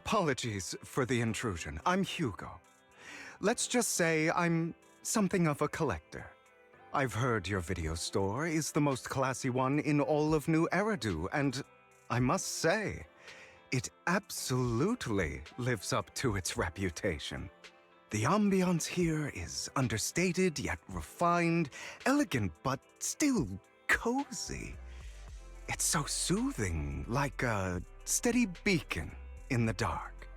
Apologies for the intrusion. I'm Hugo. Let's just say I'm something of a collector. I've heard your video store is the most classy one in all of New Eridu, and I must say, it absolutely lives up to its reputation. The ambiance here is understated yet refined, elegant but still cozy. It's so soothing, like a steady beacon in the dark.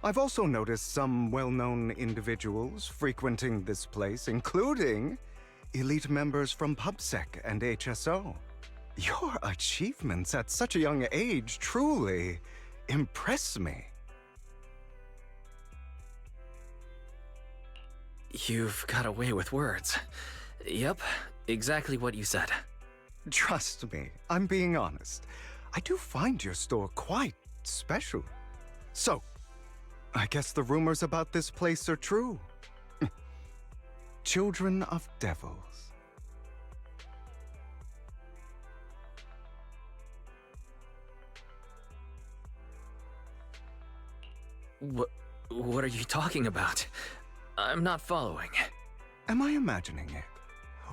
I've also noticed some well-known individuals frequenting this place, including elite members from PubSec and HSO. Your achievements at such a young age truly impress me. You've got away with words. Yep, exactly what you said. Trust me, I'm being honest. I do find your store quite special. So, I guess the rumors about this place are true. Children of Devils. What are you talking about? I'm not following. Am I imagining it?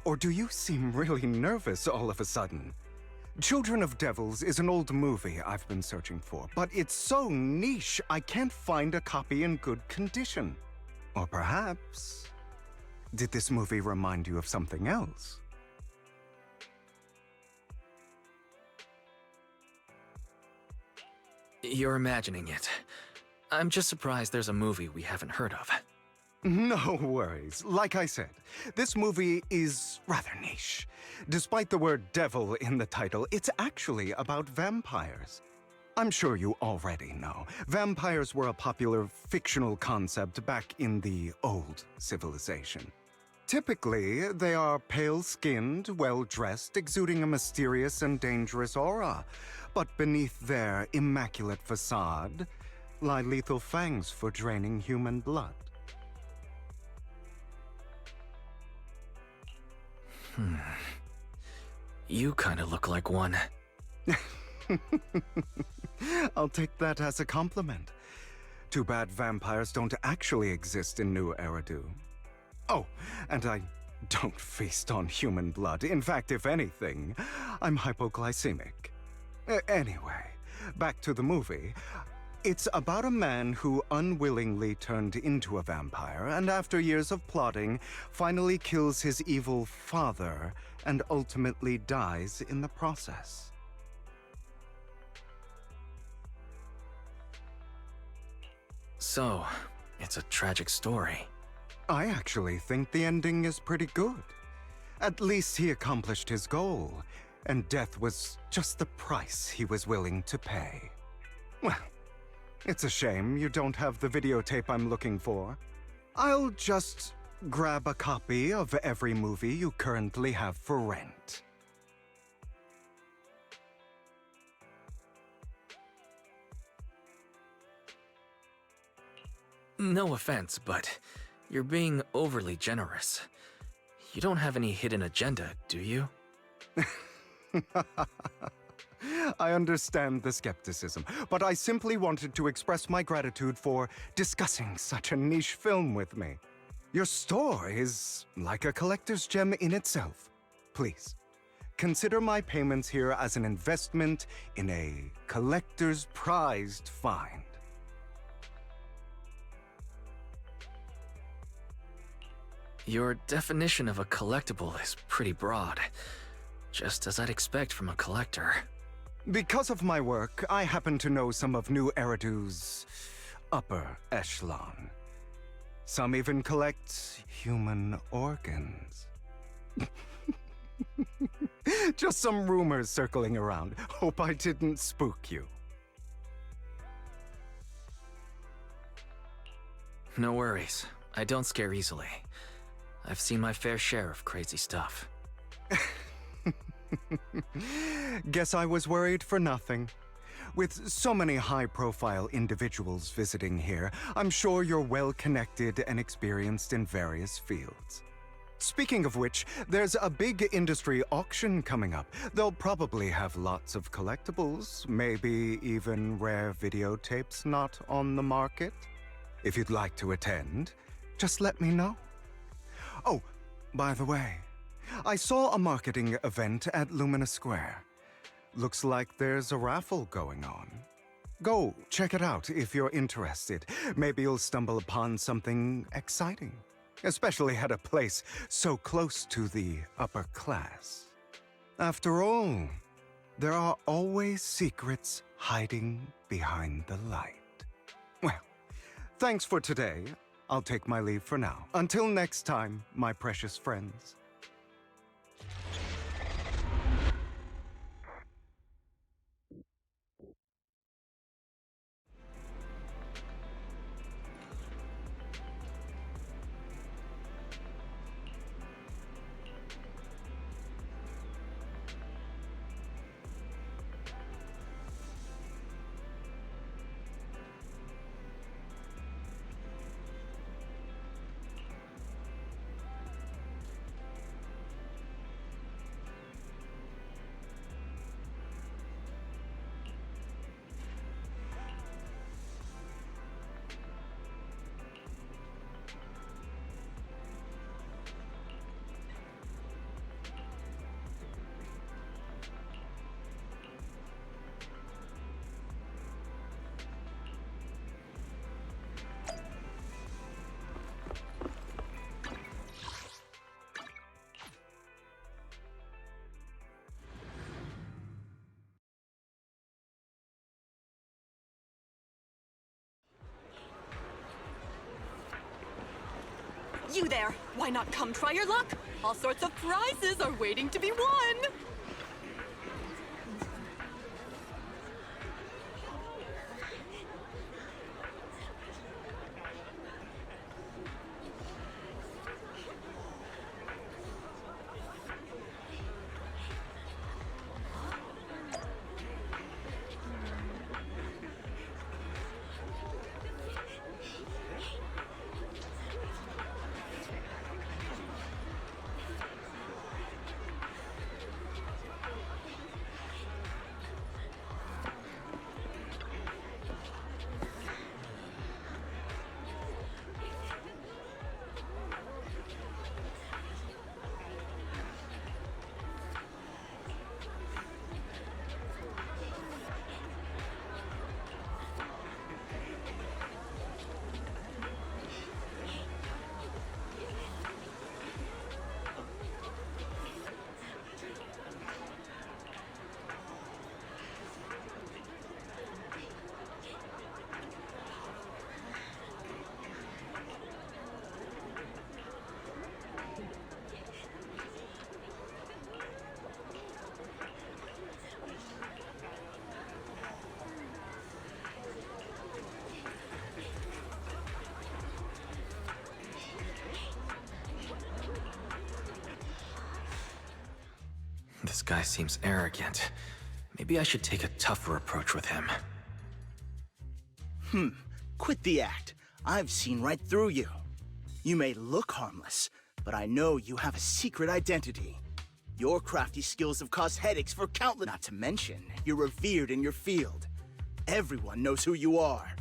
Or do you seem really nervous all of a sudden? Children of Devils is an old movie I've been searching for, but it's so niche I can't find a copy in good condition. Or perhaps, did this movie remind you of something else? You're imagining it. I'm just surprised there's a movie we haven't heard of. No worries. Like I said, this movie is rather niche. Despite the word devil in the title, it's actually about vampires. I'm sure you already know. Vampires were a popular fictional concept back in the old civilization. Typically, they are pale-skinned, well-dressed, exuding a mysterious and dangerous aura. But beneath their immaculate facade lie lethal fangs for draining human blood. You kinda look like one. I'll take that as a compliment. Too bad vampires don't actually exist in New Eridu. Oh, and I don't feast on human blood. In fact, if anything, I'm hypoglycemic. Anyway, back to the movie. It's about a man who unwillingly turned into a vampire, and after years of plotting, finally kills his evil father and ultimately dies in the process. So, it's a tragic story. I actually think the ending is pretty good. At least he accomplished his goal, and death was just the price he was willing to pay. Well, it's a shame you don't have the videotape I'm looking for. I'll just grab a copy of every movie you currently have for rent. No offense, but you're being overly generous. You don't have any hidden agenda, do you? I understand the skepticism, but I simply wanted to express my gratitude for discussing such a niche film with me. Your store is like a collector's gem in itself. Please, consider my payments here as an investment in a collector's prized find. Your definition of a collectible is pretty broad, just as I'd expect from a collector. Because of my work, I happen to know some of New Eridu's upper echelon. Some even collect human organs. Just some rumors circling around. Hope I didn't spook you. No worries. I don't scare easily. I've seen my fair share of crazy stuff. Guess I was worried for nothing. With so many high-profile individuals visiting here, I'm sure you're well-connected and experienced in various fields. Speaking of which, there's a big industry auction coming up. They'll probably have lots of collectibles, maybe even rare videotapes not on the market. If you'd like to attend, just let me know. Oh, by the way, I saw a marketing event at Lumina Square. Looks like there's a raffle going on. Go check it out if you're interested. Maybe you'll stumble upon something exciting, especially at a place so close to the upper class. After all, there are always secrets hiding behind the light. Well, thanks for today. I'll take my leave for now. Until next time, my precious friends. You there! Why not come try your luck? All sorts of prizes are waiting to be won! This guy seems arrogant. Maybe I should take a tougher approach with him. Quit the act. I've seen right through you. You may look harmless, but I know you have a secret identity. Your crafty skills have caused headaches for countless... Not to mention, you're revered in your field. Everyone knows who you are.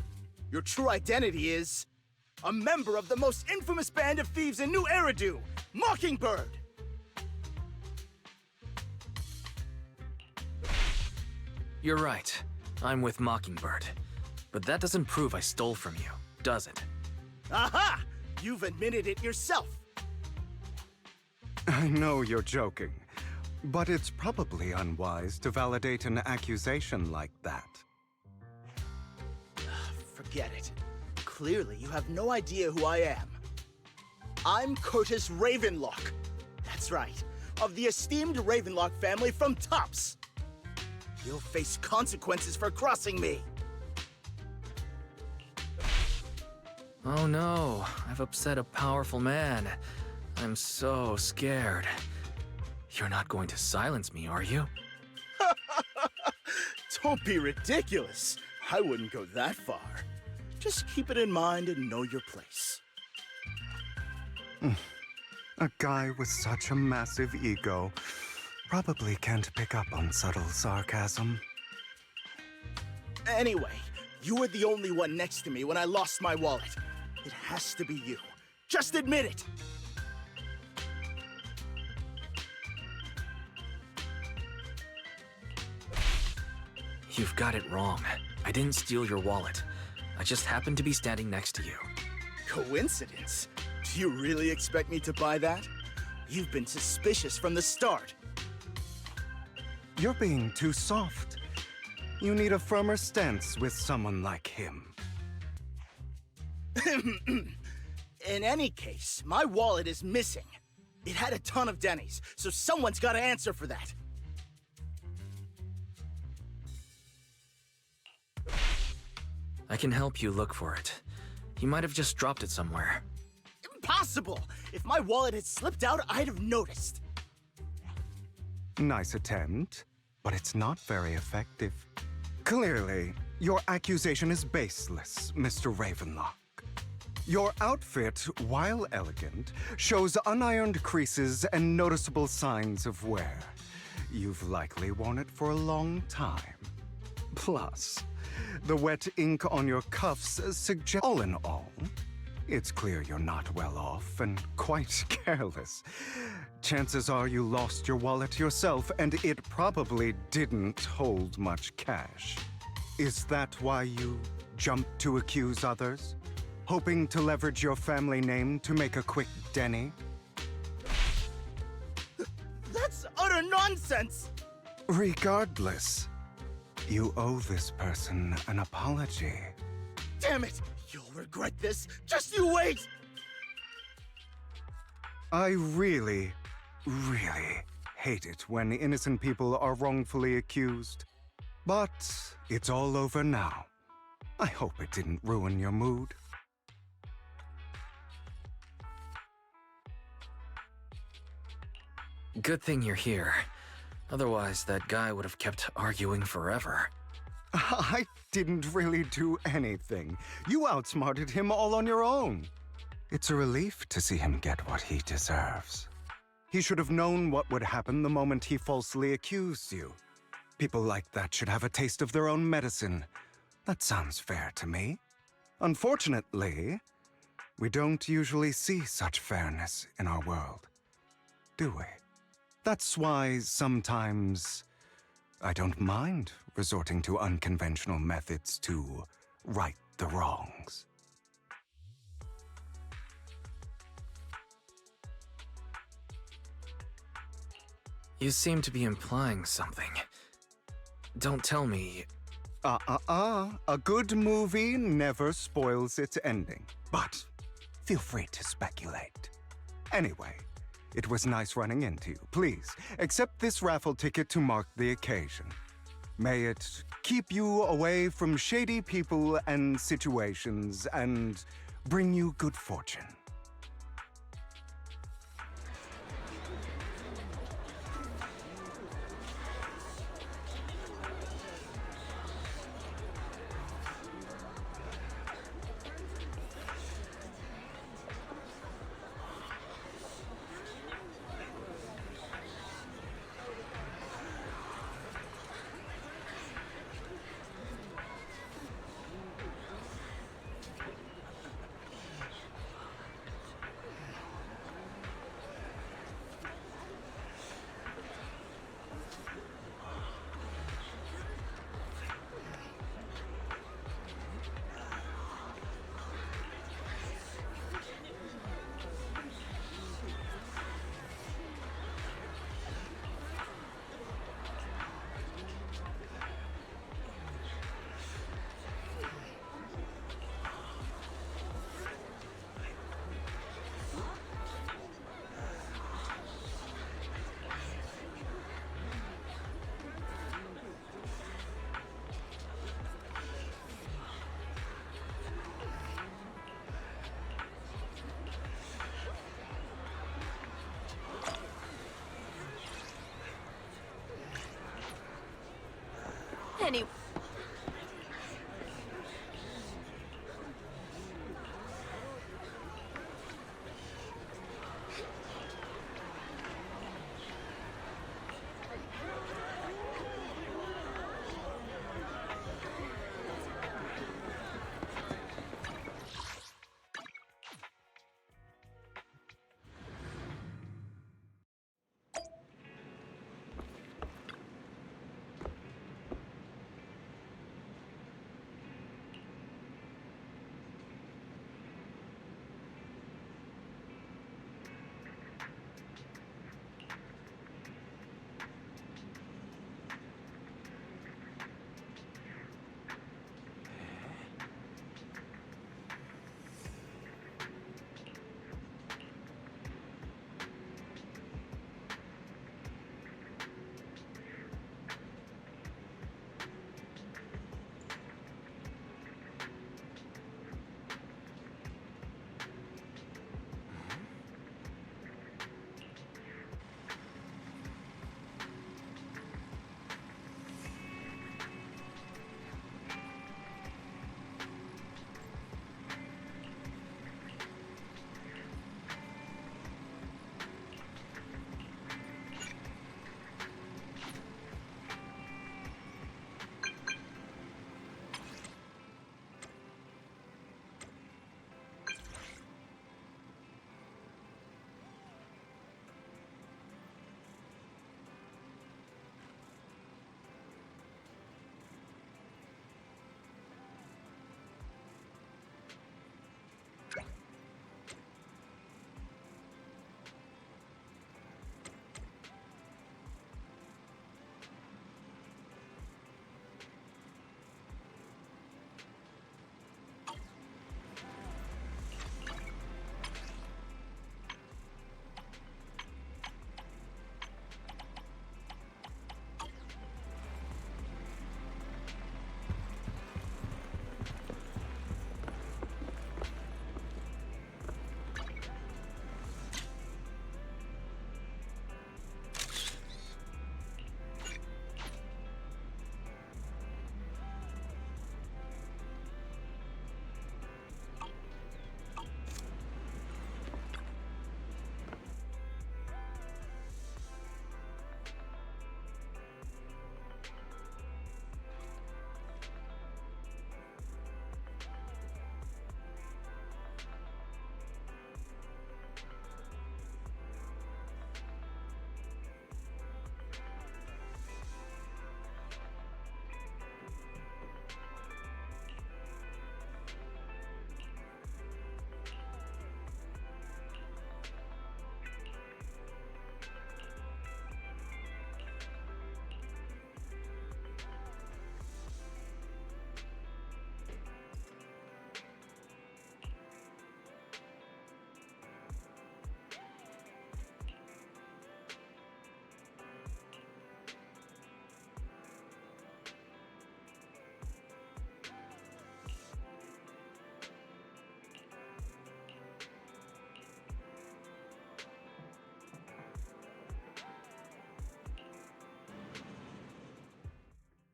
Your true identity is... a member of the most infamous band of thieves in New Eridu, Mockingbird! You're right. I'm with Mockingbird. But that doesn't prove I stole from you, does it? Aha! You've admitted it yourself! I know you're joking, but it's probably unwise to validate an accusation like that. Forget it. Clearly, you have no idea who I am. I'm Curtis Ravenlock. That's right, of the esteemed Ravenlock family from Tops. You'll face consequences for crossing me. Oh no, I've upset a powerful man. I'm so scared. You're not going to silence me, are you? Don't be ridiculous. I wouldn't go that far. Just keep it in mind and know your place. A guy with such a massive ego probably can't pick up on subtle sarcasm. Anyway, you were the only one next to me when I lost my wallet. It has to be you. Just admit it! You've got it wrong. I didn't steal your wallet. I just happened to be standing next to you. Coincidence? Do you really expect me to buy that? You've been suspicious from the start. You're being too soft. You need a firmer stance with someone like him. In any case, my wallet is missing. It had a ton of Denny's, so someone's got to answer for that. I can help you look for it. You might have just dropped it somewhere. Impossible! If my wallet had slipped out, I'd have noticed. Nice attempt, but it's not very effective. Clearly, your accusation is baseless, Mr. Ravenlock. Your outfit, while elegant, shows unironed creases and noticeable signs of wear. You've likely worn it for a long time. Plus, the wet ink on your cuffs suggests... All in all, it's clear you're not well off and quite careless. Chances are you lost your wallet yourself, and it probably didn't hold much cash. Is that why you jumped to accuse others? Hoping to leverage your family name to make a quick Denny? That's utter nonsense! Regardless, you owe this person an apology. Damn it! You'll regret this! Just you wait! I really hate it when innocent people are wrongfully accused. But it's all over now. I hope it didn't ruin your mood. Good thing you're here. Otherwise, that guy would have kept arguing forever. I didn't really do anything. You outsmarted him all on your own. It's a relief to see him get what he deserves. He should have known what would happen the moment he falsely accused you. People like that should have a taste of their own medicine. That sounds fair to me. Unfortunately, we don't usually see such fairness in our world, do we? That's why sometimes I don't mind resorting to unconventional methods to right the wrongs. You seem to be implying something. Don't tell me... A good movie never spoils its ending. But feel free to speculate. Anyway, it was nice running into you. Please, accept this raffle ticket to mark the occasion. May it keep you away from shady people and situations and bring you good fortune. Anyway.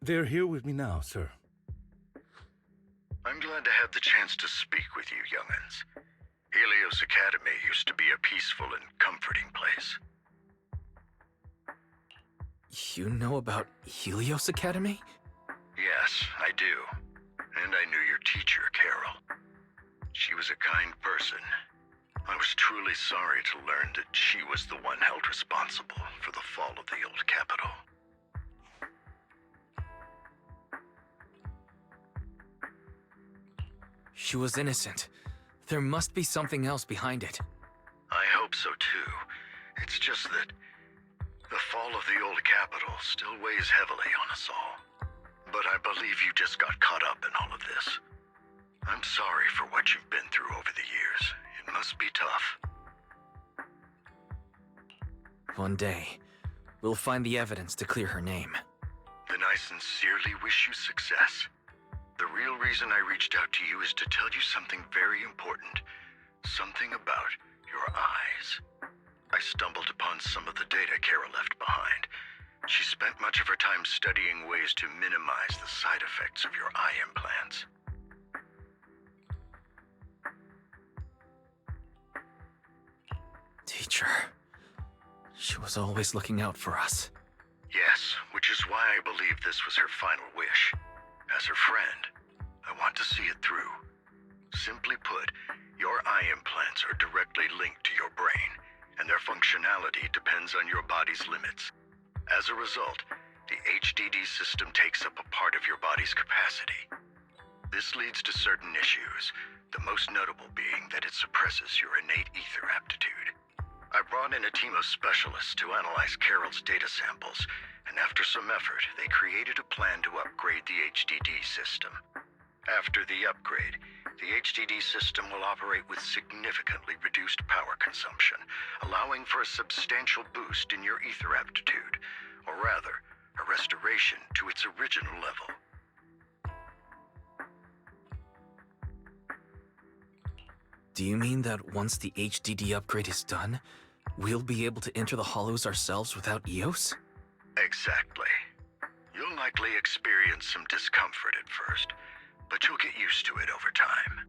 They're here with me now, sir. I'm glad to have the chance to speak with you, young'uns. Helios Academy used to be a peaceful and comforting place. You know about Helios Academy? Yes, I do. And I knew your teacher, Carol. She was a kind person. I was truly sorry to learn that she was the one held responsible for the fall of the old capital. She was innocent. There must be something else behind it. I hope so too. It's just that the fall of the old capital still weighs heavily on us all. But I believe you just got caught up in all of this. I'm sorry for what you've been through over the years. It must be tough. One day, we'll find the evidence to clear her name. Then I sincerely wish you success. The real reason I reached out to you is to tell you something very important. Something about your eyes. I stumbled upon some of the data Kara left behind. She spent much of her time studying ways to minimize the side effects of your eye implants. Teacher. She was always looking out for us. Yes, which is why I believe this was her final wish. As her friend, I want to see it through. Simply put, your eye implants are directly linked to your brain, and their functionality depends on your body's limits. As a result, the HDD system takes up a part of your body's capacity. This leads to certain issues, the most notable being that it suppresses your innate ether aptitude. I brought in a team of specialists to analyze Carol's data samples, and after some effort, they created a plan to upgrade the HDD system. After the upgrade, the HDD system will operate with significantly reduced power consumption, allowing for a substantial boost in your ether aptitude, or rather, a restoration to its original level. Do you mean that once the HDD upgrade is done, we'll be able to enter the Hollows ourselves without EOS? Exactly. You'll likely experience some discomfort at first, but you'll get used to it over time.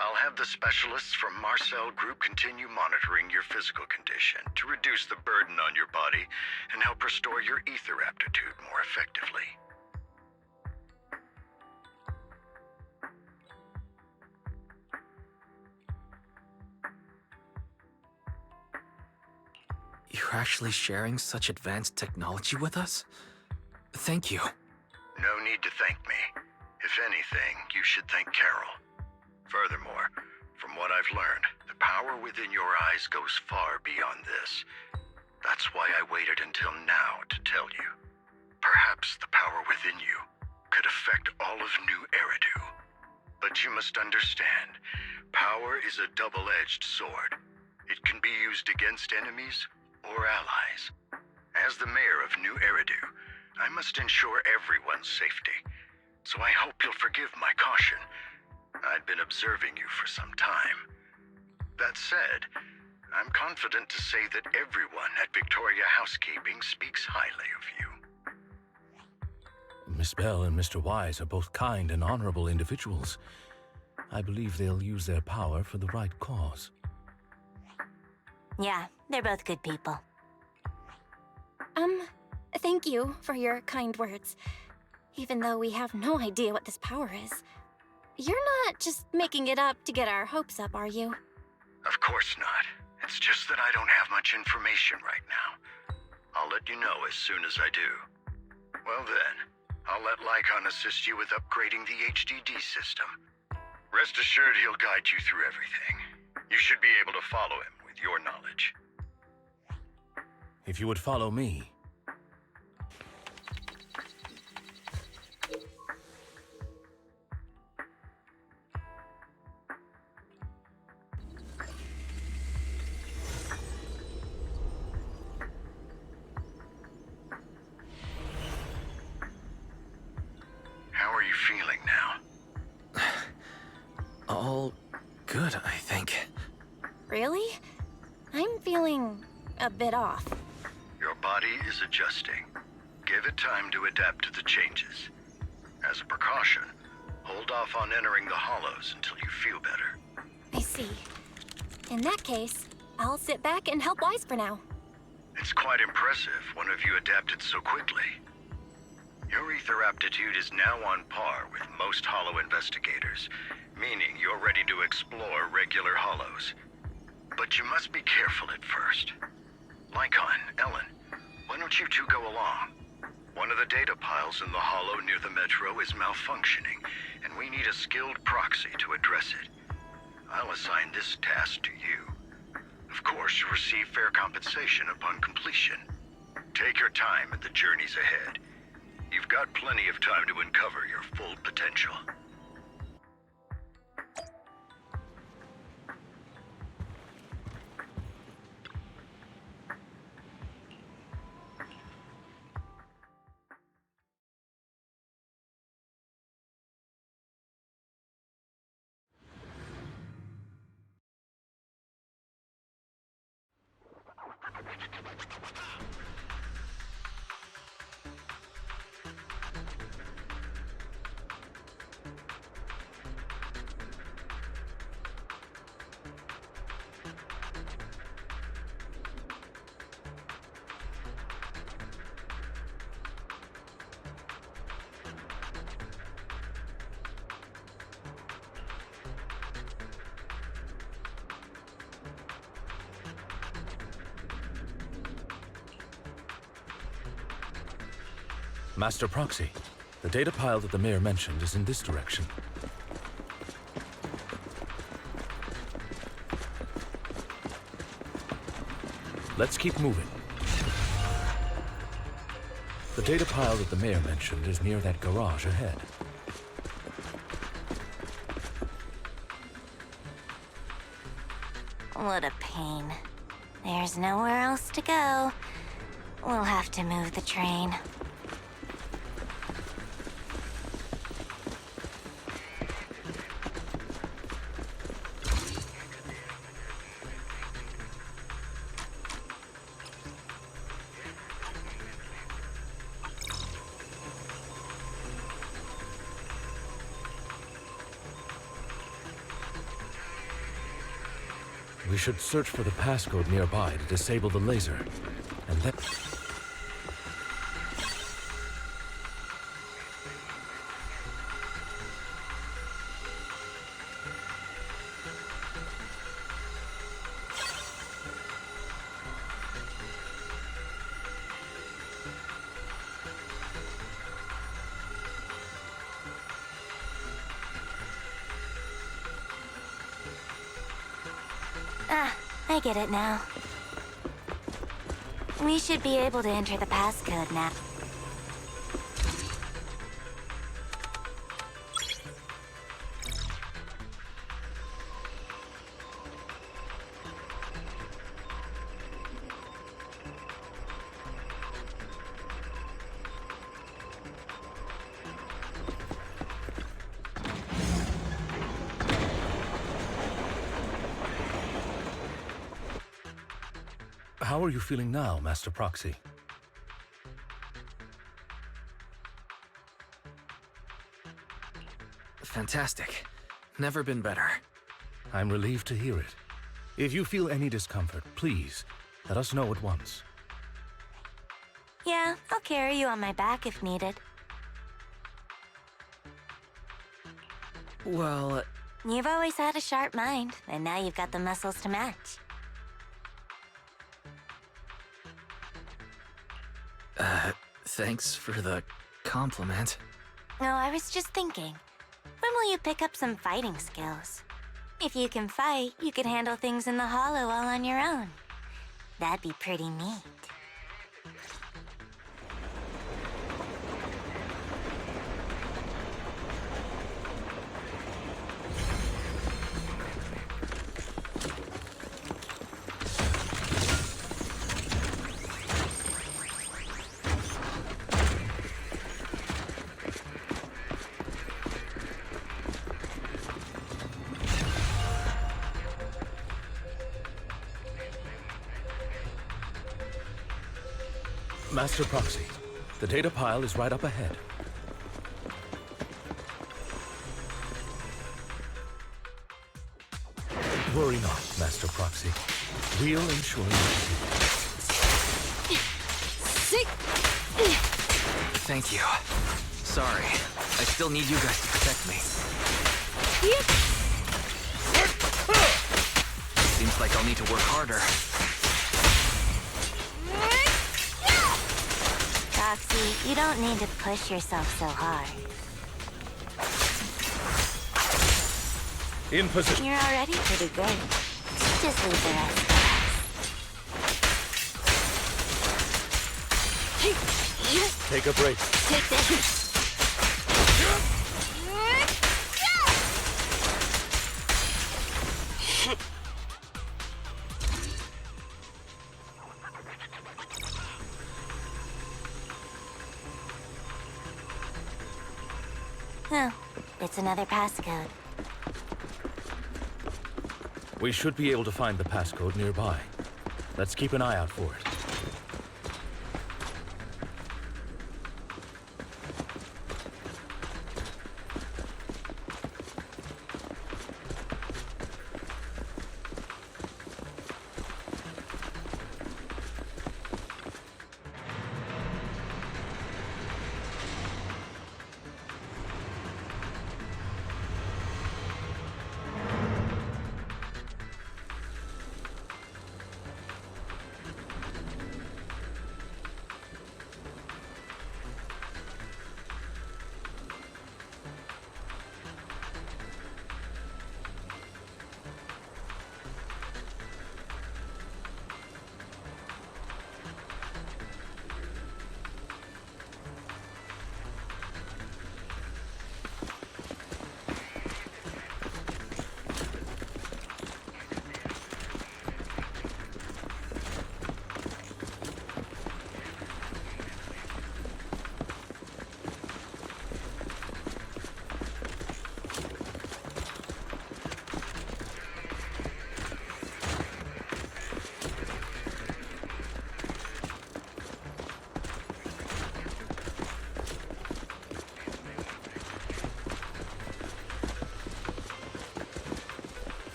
I'll have the specialists from Marcel Group continue monitoring your physical condition to reduce the burden on your body and help restore your ether aptitude more effectively. You're actually sharing such advanced technology with us? Thank you. No need to thank me. If anything, you should thank Carol. Furthermore, from what I've learned, the power within your eyes goes far beyond this. That's why I waited until now to tell you. Perhaps the power within you could affect all of New Eridu. But you must understand, power is a double-edged sword. It can be used against enemies or allies. As the mayor of New Eridu, I must ensure everyone's safety. So I hope you'll forgive my caution. I'd been observing you for some time. That said, I'm confident to say that everyone at Victoria Housekeeping speaks highly of you. Miss Bell and Mr. Wise are both kind and honorable individuals. I believe they'll use their power for the right cause. Yeah, they're both good people. Thank you for your kind words. Even though we have no idea what this power is. You're not just making it up to get our hopes up, are you? Of course not. It's just that I don't have much information right now. I'll let you know as soon as I do. Well then, I'll let Lycon assist you with upgrading the HDD system. Rest assured he'll guide you through everything. You should be able to follow him with your knowledge. If you would follow me. How are you feeling now? All good, I think. Really? I'm feeling a bit off. Your body is adjusting. Give it time to adapt to the changes. As a precaution, hold off on entering the hollows until you feel better. I see. In that case, I'll sit back and help Wise for now. It's quite impressive one of you adapted so quickly. Your ether aptitude is now on par with most hollow investigators, meaning you're ready to explore regular hollows. But you must be careful at first. Lycon, Ellen, why don't you two go along? One of the data piles in the hollow near the metro is malfunctioning, and we need a skilled proxy to address it. I'll assign this task to you. Of course, you'll receive fair compensation upon completion. Take your time at the journeys ahead. You've got plenty of time to uncover your full potential. Master Proxy, the data pile that the mayor mentioned is in this direction. Let's keep moving. The data pile that the mayor mentioned is near that garage ahead. What a pain. There's nowhere else to go. We'll have to move the train. We should search for the passcode nearby to disable the laser, and then... I get it now. We should be able to enter the passcode now. How are you feeling now, Master Proxy? Fantastic. Never been better. I'm relieved to hear it. If you feel any discomfort, please, let us know at once. Yeah, I'll carry you on my back if needed. Well, You've always had a sharp mind, and now you've got the muscles to match. thanks for the compliment. No, I was just thinking. When will you pick up some fighting skills? If you can fight, you can handle things in the hollow all on your own. That'd be pretty neat. Master Proxy, The data pile is right up ahead. Worry not, Master Proxy. We'll ensure you. Thank you. Sorry. I still need you guys to protect me. Seems like I'll need to work harder. Roxy, you don't need to push yourself so hard. In position. You're already pretty great. Just leave the rest to us. Take a break. Take this. Oh, it's another passcode. We should be able to find the passcode nearby. Let's keep an eye out for it.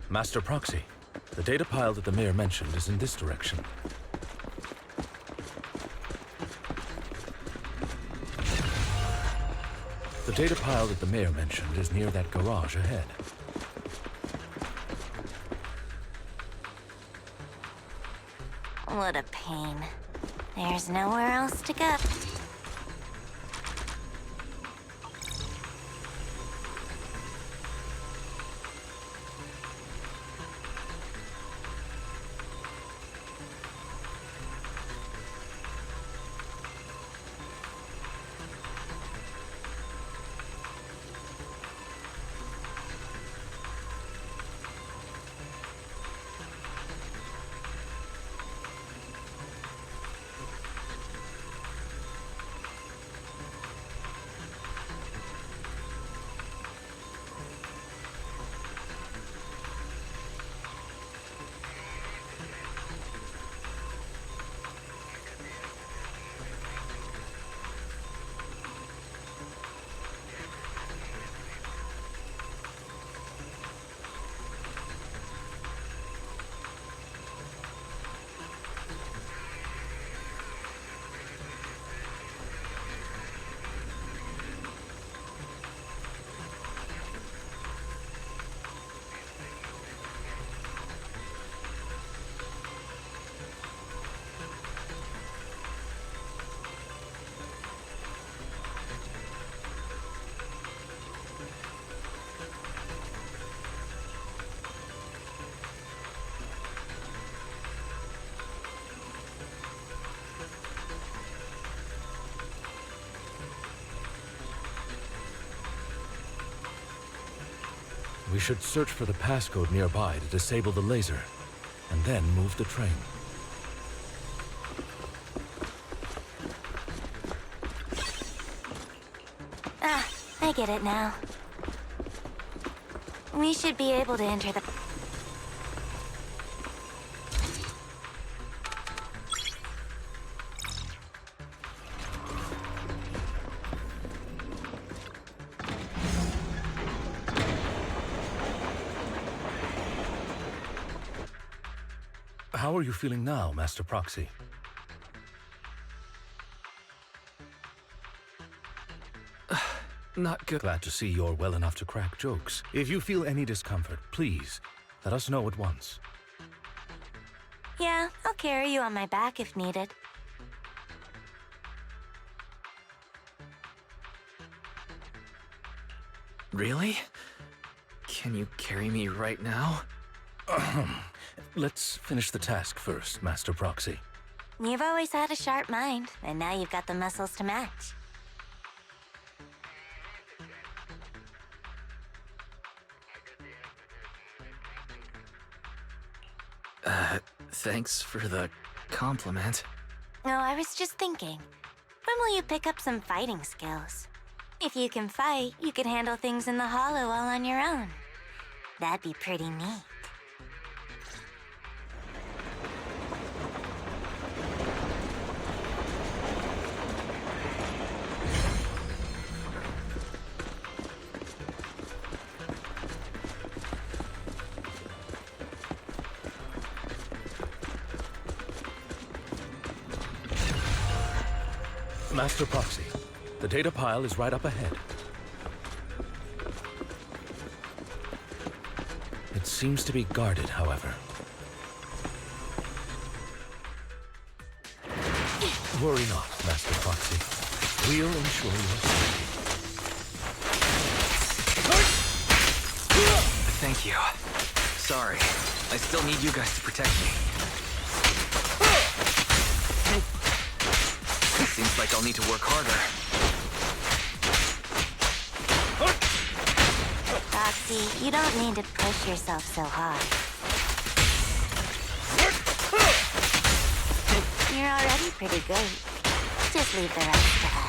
Master Proxy, the data pile that the mayor mentioned is in this direction. The data pile that the mayor mentioned is near that garage ahead. What a pain. There's nowhere else to go. We should search for the passcode nearby to disable the laser, and then move the train. Ah, I get it now. We should be able to enter the... How are you feeling now, Master Proxy? Not good. Glad to see you're well enough to crack jokes. If you feel any discomfort, please, let us know at once. Yeah, I'll carry you on my back if needed. Really? Can you carry me right now? Let's finish the task first, Master Proxy. You've always had a sharp mind, and now you've got the muscles to match. Thanks for the compliment. No, I was just thinking. When will you pick up some fighting skills? If you can fight, you could handle things in the hollow all on your own. That'd be pretty neat. Master Proxy, the data pile is right up ahead. It seems to be guarded, however. Worry not, Master Proxy. We'll ensure your safety. Thank you. Sorry. I still need you guys to protect me. Seems like I'll need to work harder. Foxy, you don't need to push yourself so hard. You're already pretty good. Just leave the rest to us.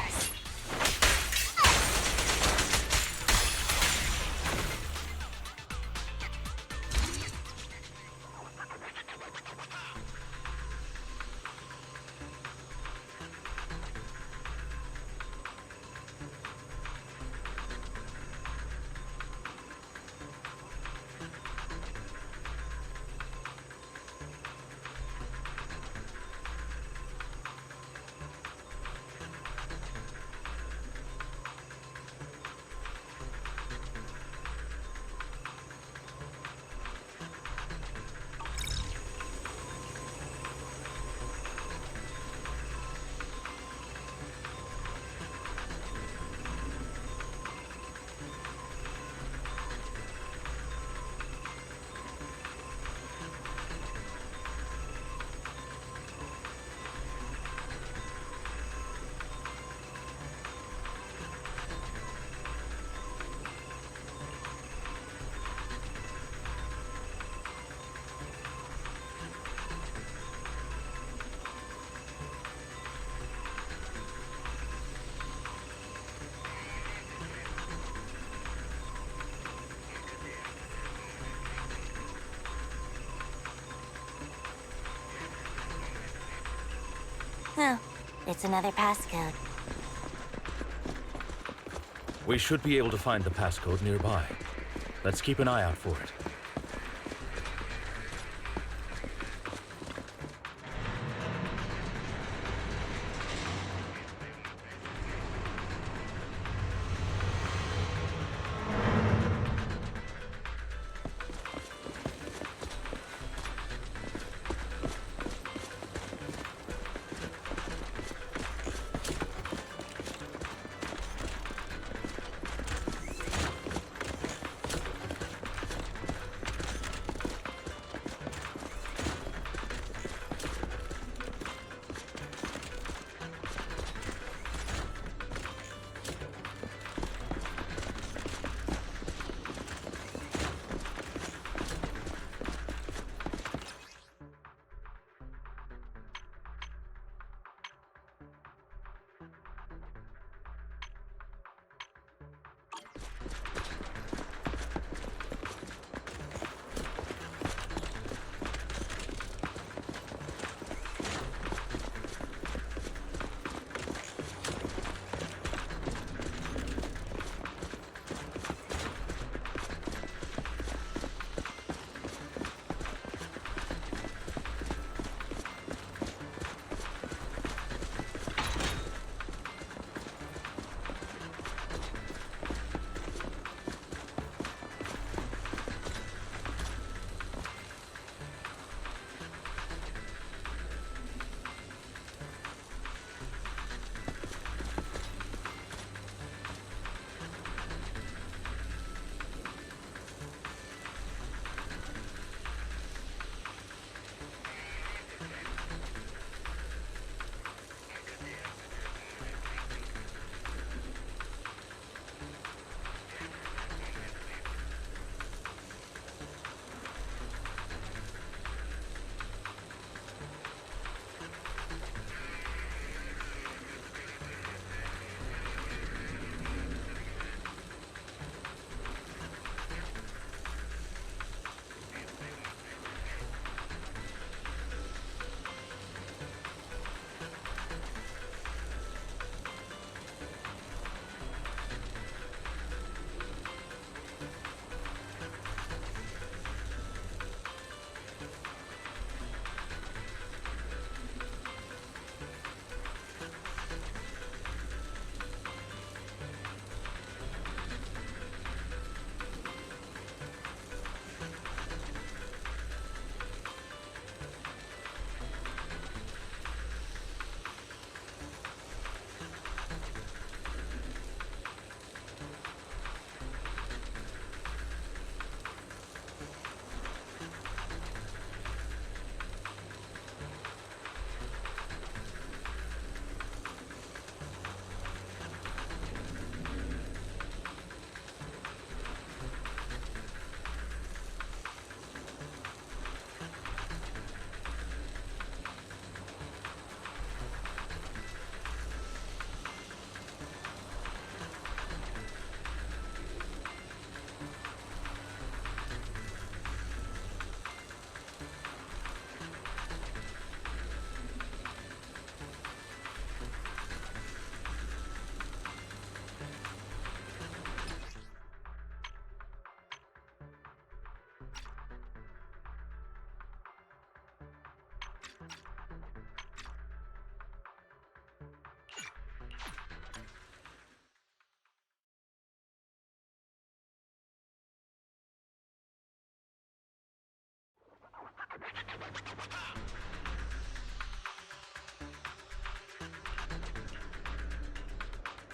Oh, it's another passcode. We should be able to find the passcode nearby. Let's keep an eye out for it.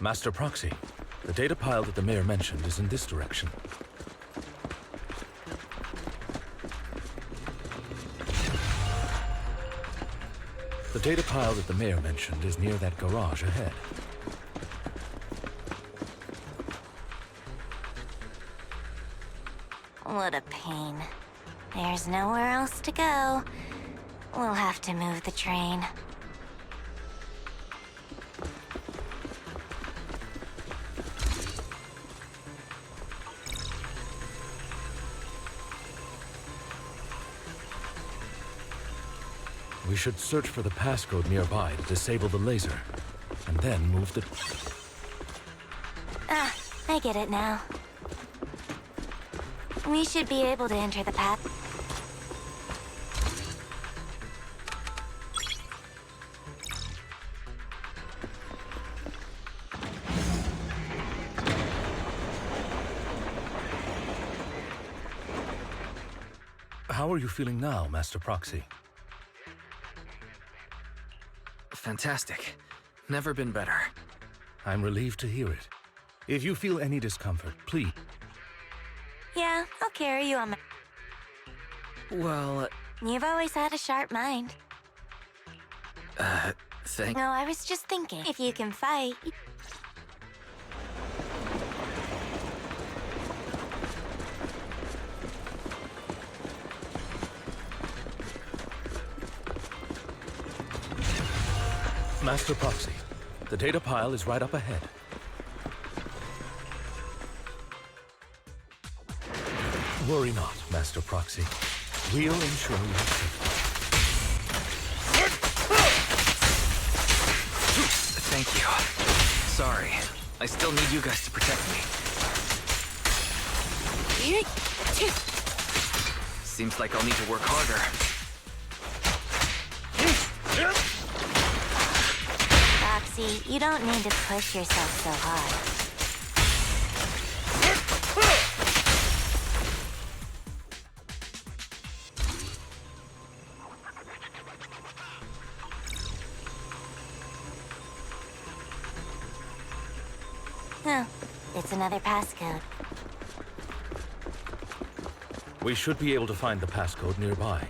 Master Proxy, the data pile that the mayor mentioned is in this direction. The data pile that the mayor mentioned is near that garage ahead. What a pain. There's nowhere else to go. We'll have to move the train. We should search for the passcode nearby to disable the laser, and then move the... Ah, I get it now. We should be able to enter the path. How are you feeling now, Master Proxy? Fantastic. Never been better. I'm relieved to hear it. If you feel any discomfort, please... Yeah, I'll carry you on my... Well, You've always had a sharp mind. thank... No, I was just thinking, if you can fight... Master Proxy, the data pile is right up ahead. Worry not, Master Proxy. We'll ensure your safety. Thank you. Sorry. I still need you guys to protect me. Seems like I'll need to work harder. Roxy, you don't need to push yourself so hard. Oh, it's another passcode. We should be able to find the passcode nearby.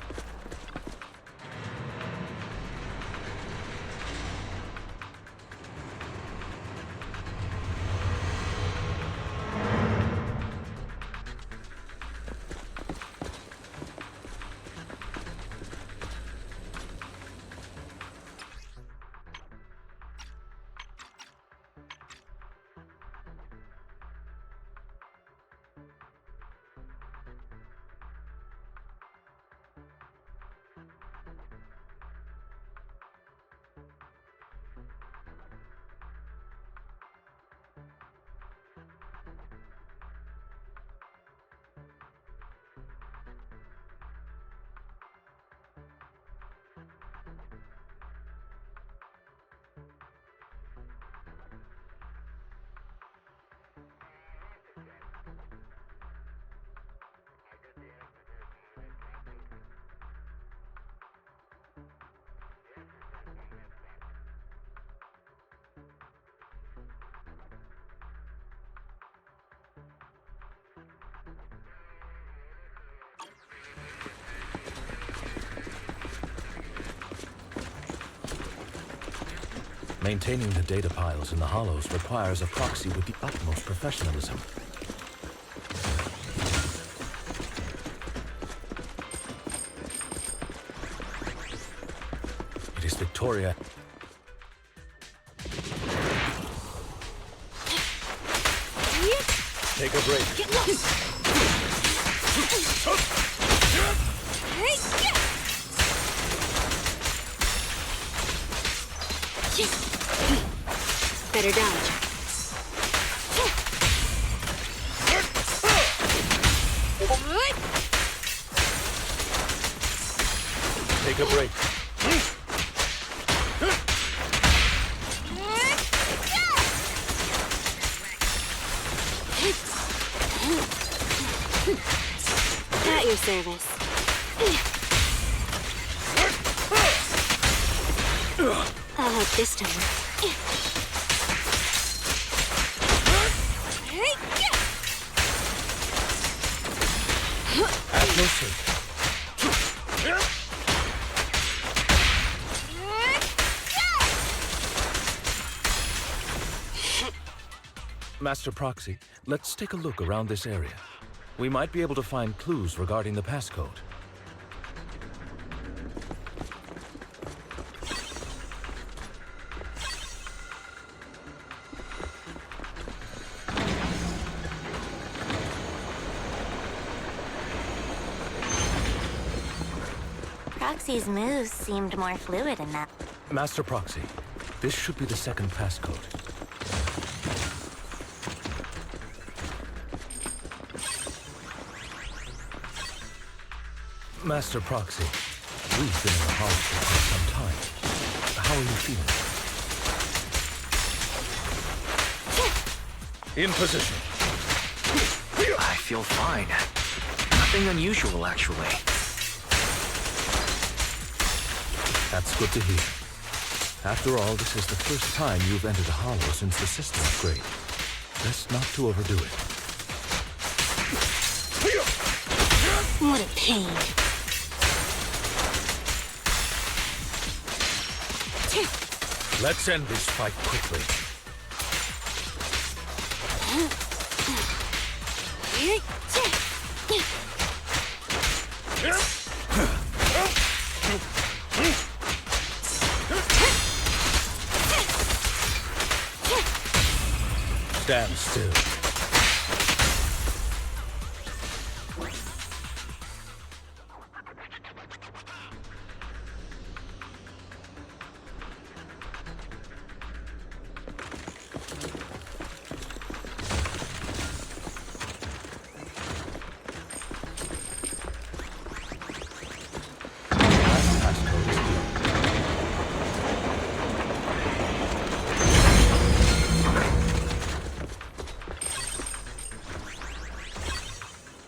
Maintaining the data piles in the hollows requires a proxy with the utmost professionalism. It is Victoria. Take a break. Get lost! Better dodge. Take a break. At your service. I'll help this time. At no sake. Master Proxy, let's take a look around this area. We might be able to find clues regarding the passcode. Proxy's moves seemed more fluid in that. Master Proxy, this should be the second passcode. Master Proxy, we've been in the house for quite some time. How are you feeling? In position. I feel fine. Nothing unusual, actually. That's good to hear. After all, this is the first time you've entered a hollow since the system upgrade. Best not to overdo it. What a pain. Let's end this fight quickly. Stand still.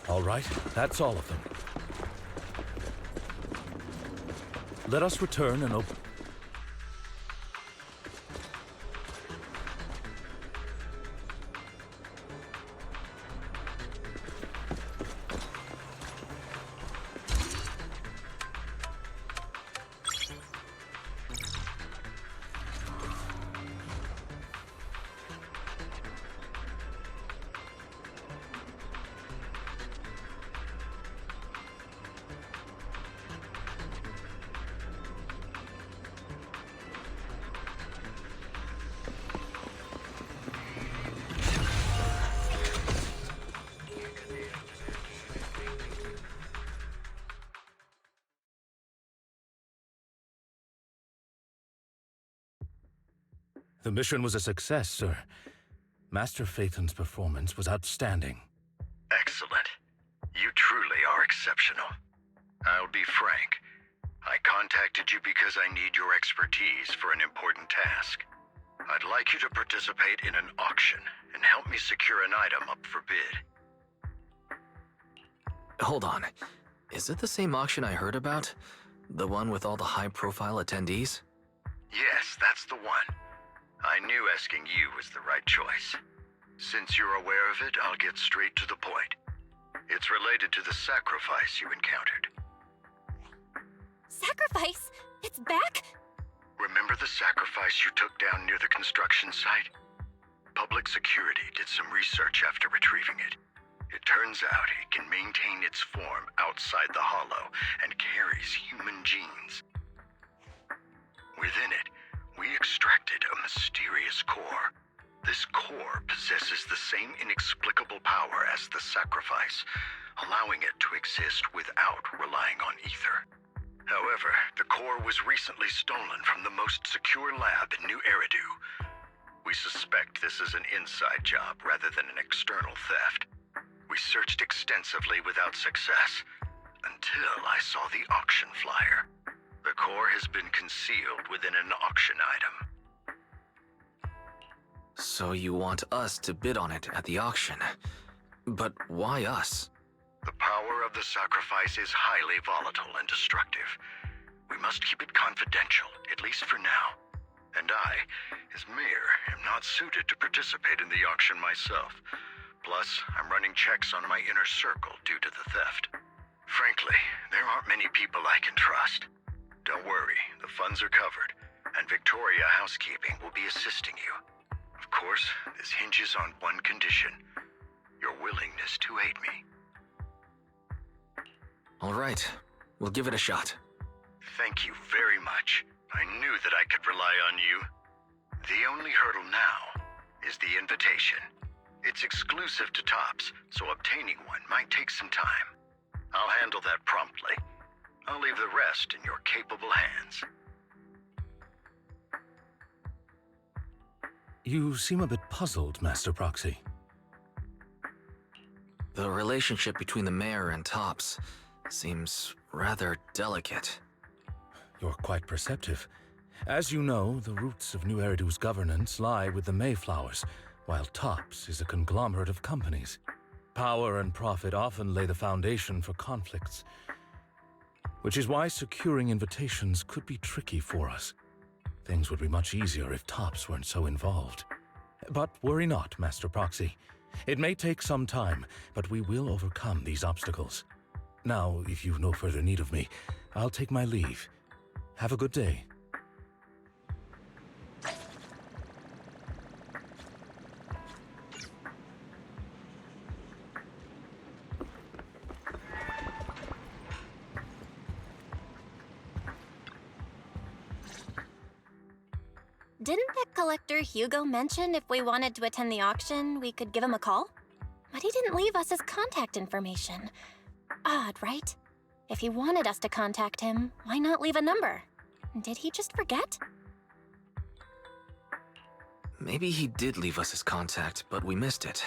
All right, that's all of them. Let us return and open. The mission was a success, sir. Master Phaethon's performance was outstanding. Excellent. You truly are exceptional. I'll be frank. I contacted you because I need your expertise for an important task. I'd like you to participate in an auction and help me secure an item up for bid. Hold on. Is it the same auction I heard about? The one with all the high-profile attendees? Yes, that's the one. I knew asking you was the right choice. Since you're aware of it, I'll get straight to the point. It's related to the sacrifice you encountered. Sacrifice? It's back? Remember the sacrifice you took down near the construction site? Public security did some research after retrieving it. It turns out it can maintain its form outside the hollow and carries human genes. Within it, we extracted a mysterious core. This core possesses the same inexplicable power as the sacrifice, allowing it to exist without relying on ether. However, the core was recently stolen from the most secure lab in New Eridu. We suspect this is an inside job rather than an external theft. We searched extensively without success, until I saw the auction flyer. The core has been concealed within an auction item. So you want us to bid on it at the auction. But why us? The power of the sacrifice is highly volatile and destructive. We must keep it confidential, at least for now. And I, as mayor, am not suited to participate in the auction myself. Plus, I'm running checks on my inner circle due to the theft. Frankly, there aren't many people I can trust. Don't worry, the funds are covered, and Victoria Housekeeping will be assisting you. Of course, this hinges on one condition: your willingness to aid me. All right, we'll give it a shot. Thank you very much. I knew that I could rely on you. The only hurdle now is the invitation. It's exclusive to Tops, so obtaining one might take some time. I'll handle that promptly. I'll leave the rest in your capable hands. You seem a bit puzzled, Master Proxy. The relationship between the mayor and Tops seems rather delicate. You're quite perceptive. As you know, the roots of New Eridu's governance lie with the Mayflowers, while Tops is a conglomerate of companies. Power and profit often lay the foundation for conflicts, which is why securing invitations could be tricky for us. Things would be much easier if Tops weren't so involved. But worry not, Master Proxy. It may take some time, but we will overcome these obstacles. Now, if you've no further need of me, I'll take my leave. Have a good day. Didn't that collector Hugo mention if we wanted to attend the auction, we could give him a call? But he didn't leave us his contact information. Odd, right? If he wanted us to contact him, why not leave a number? Did he just forget? Maybe he did leave us his contact, but we missed it.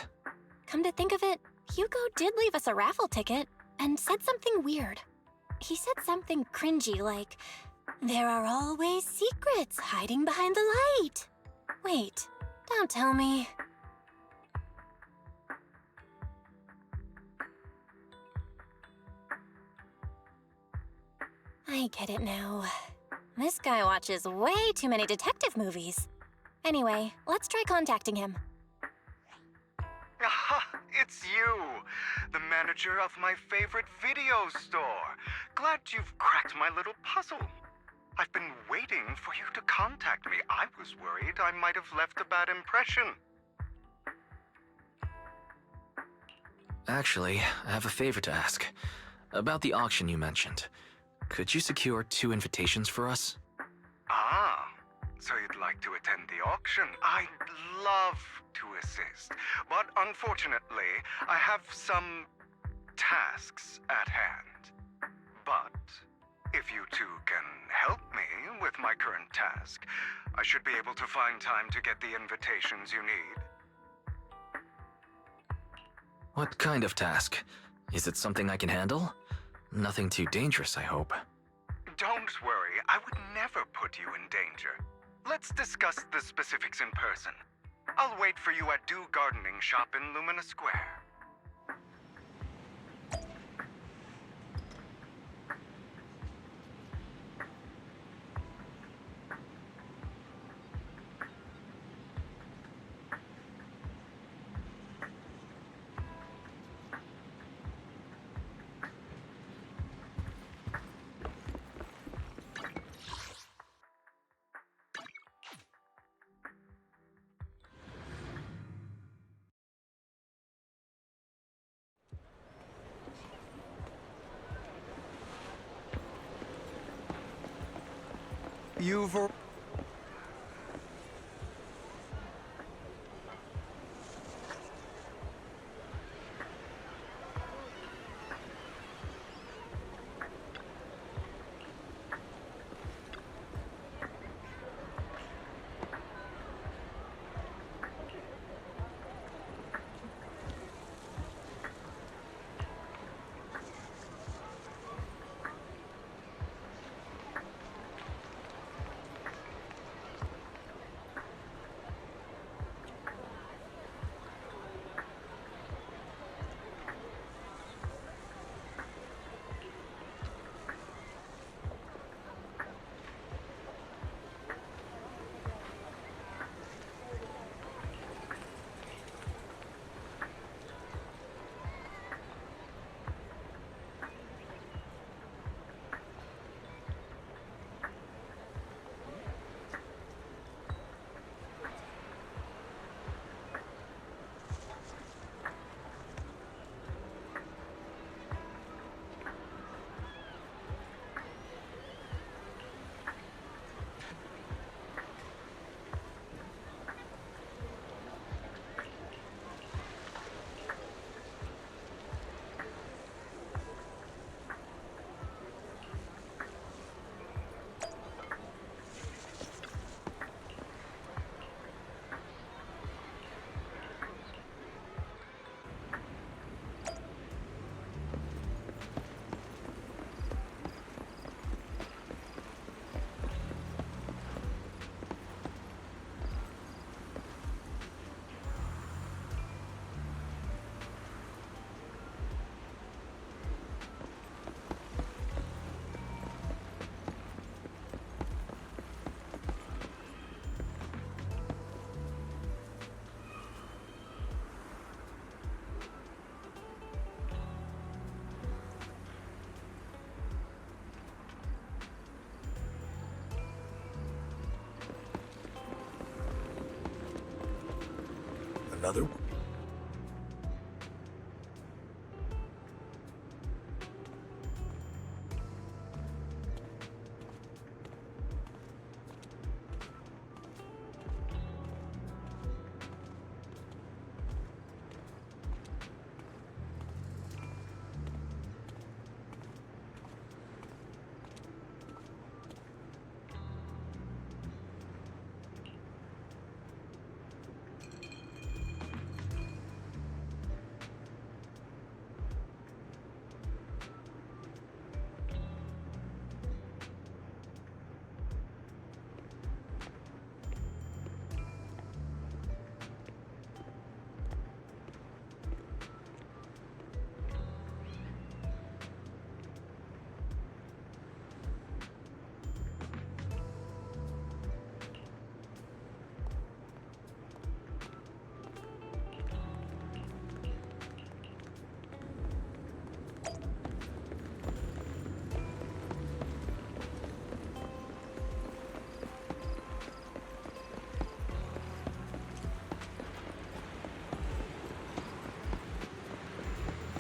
Come to think of it, Hugo did leave us a raffle ticket and said something weird. He said something cringy like, "There are always secrets hiding behind the light." Wait, don't tell me. I get it now. This guy watches way too many detective movies. Anyway, let's try contacting him. Aha, it's you, the manager of my favorite video store. Glad you've cracked my little puzzle. I've been waiting for you to contact me. I was worried I might have left a bad impression. Actually, I have a favor to ask. About the auction you mentioned. Could you secure 2 invitations for us? Ah, so you'd like to attend the auction? I'd love to assist, but unfortunately, I have some tasks at hand. But if you two can help me with my current task, I should be able to find time to get the invitations you need. What kind of task? Is it something I can handle? Nothing too dangerous, I hope. Don't worry, I would never put you in danger. Let's discuss the specifics in person. I'll wait for you at Dew Gardening Shop in Lumina Square. You've... another?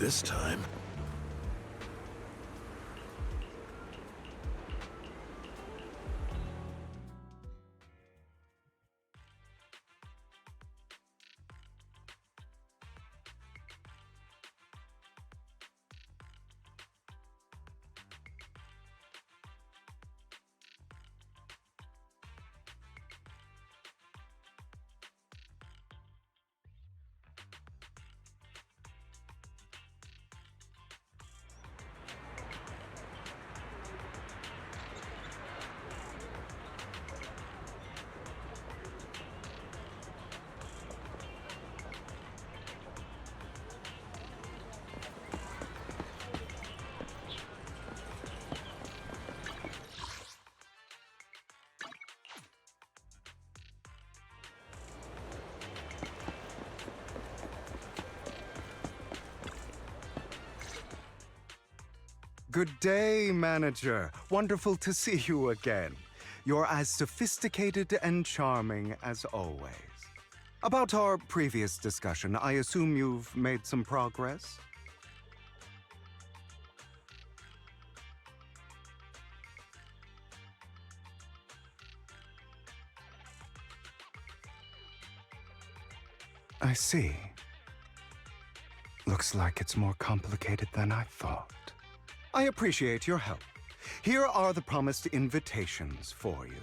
This time... Good day, Manager. Wonderful to see you again. You're as sophisticated and charming as always. About our previous discussion, I assume you've made some progress? I see. Looks like it's more complicated than I thought. I appreciate your help. Here are the promised invitations for you.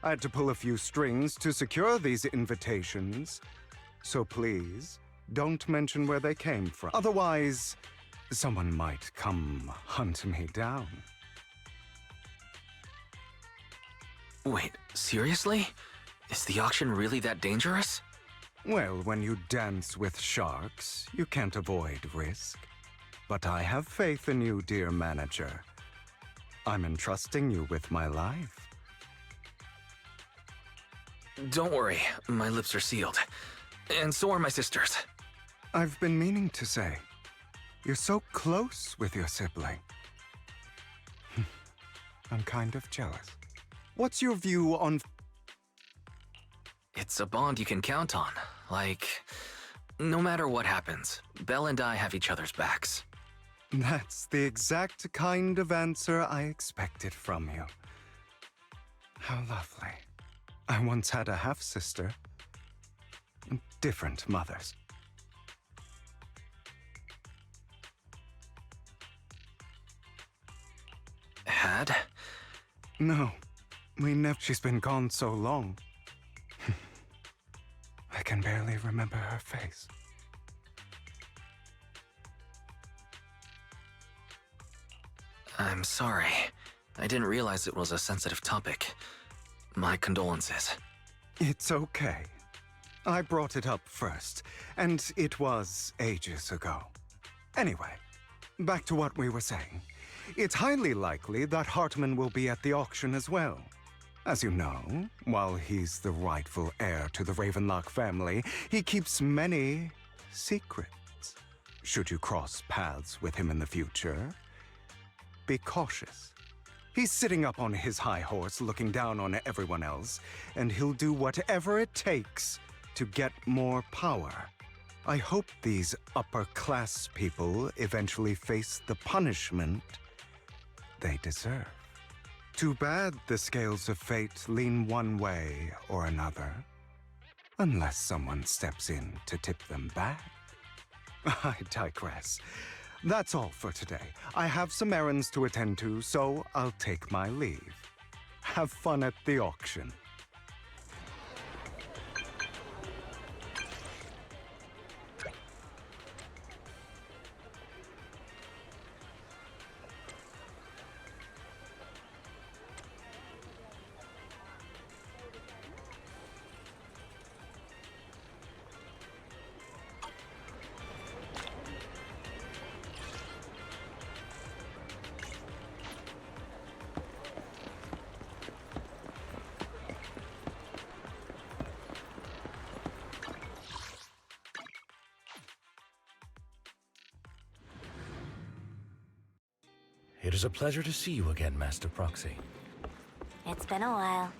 I had to pull a few strings to secure these invitations, so please don't mention where they came from. Otherwise, someone might come hunt me down. Wait, seriously? Is the auction really that dangerous? Well, when you dance with sharks, you can't avoid risk. But I have faith in you, dear Manager. I'm entrusting you with my life. Don't worry, my lips are sealed. And so are my sisters. I've been meaning to say, you're so close with your sibling. I'm kind of jealous. What's your view on... It's a bond you can count on. Like, no matter what happens, Belle and I have each other's backs. That's the exact kind of answer I expected from you. How lovely. I once had a half-sister. Different mothers. Had? No, we never. She's been gone so long. I can barely remember her face. I'm sorry. I didn't realize it was a sensitive topic. My condolences. It's okay. I brought it up first, and it was ages ago. Anyway, back to what we were saying. It's highly likely that Hartman will be at the auction as well. As you know, while he's the rightful heir to the Ravenlock family, he keeps many secrets. Should you cross paths with him in the future, be cautious. He's sitting up on his high horse looking down on everyone else, and he'll do whatever it takes to get more power. I hope these upper-class people eventually face the punishment they deserve. Too bad the scales of fate lean one way or another. Unless someone steps in to tip them back. I digress. That's all for today. I have some errands to attend to, so I'll take my leave. Have fun at the auction. It is a pleasure to see you again, Master Proxy. It's been a while.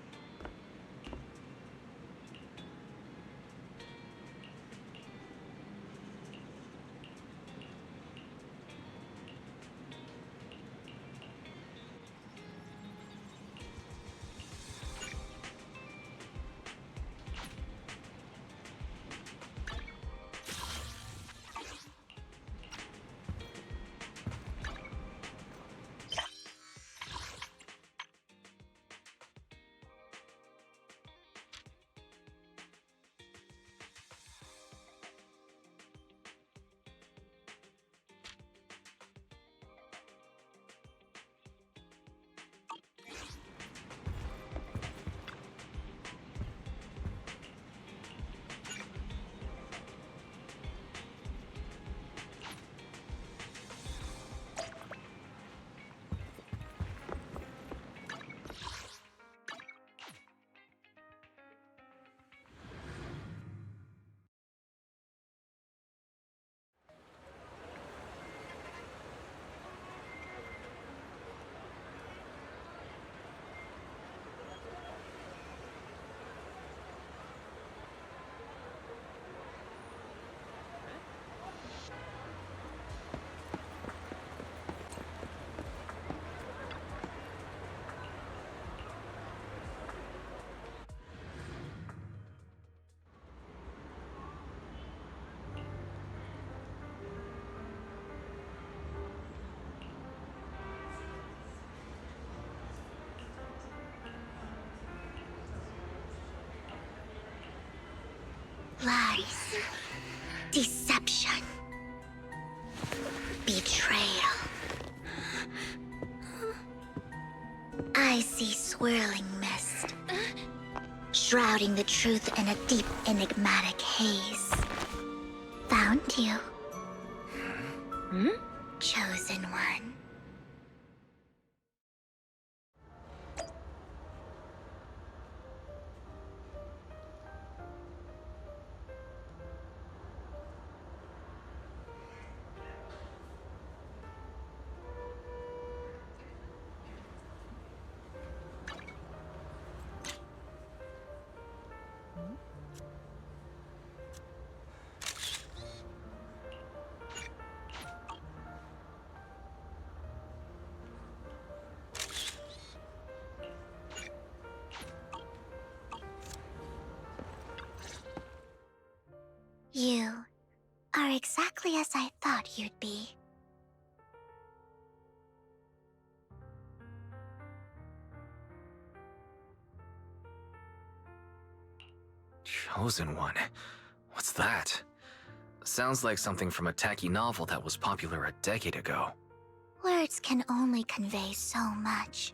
Lies, deception, betrayal. I see swirling mist, shrouding the truth in a deep, enigmatic haze. Found you. Chosen one. You are exactly as I thought you'd be. Chosen One? What's that? Sounds like something from a tacky novel that was popular a decade ago. Words can only convey so much,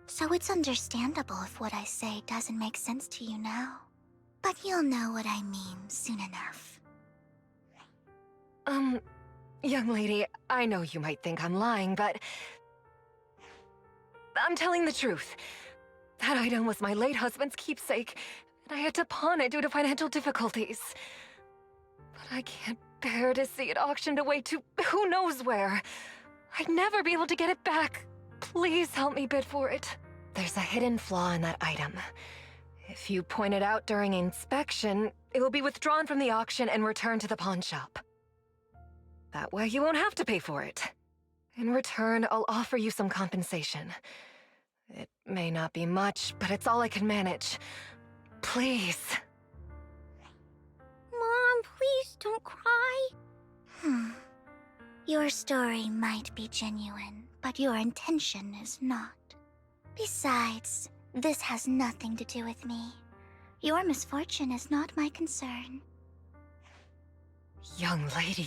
so it's understandable if what I say doesn't make sense to you now. But you'll know what I mean soon enough. Young lady, I know you might think I'm lying, but I'm telling the truth. That item was my late husband's keepsake, and I had to pawn it due to financial difficulties. But I can't bear to see it auctioned away to who knows where. I'd never be able to get it back. Please help me bid for it. There's a hidden flaw in that item. If you point it out during inspection, It will be withdrawn from the auction and returned to the pawn shop. That way you won't have to pay for it. In return, I'll offer you some compensation. It may not be much, but it's all I can manage. Please. Mom, please don't cry. Your story might be genuine, but your intention is not. Besides, this has nothing to do with me. Your misfortune is not my concern. Young lady,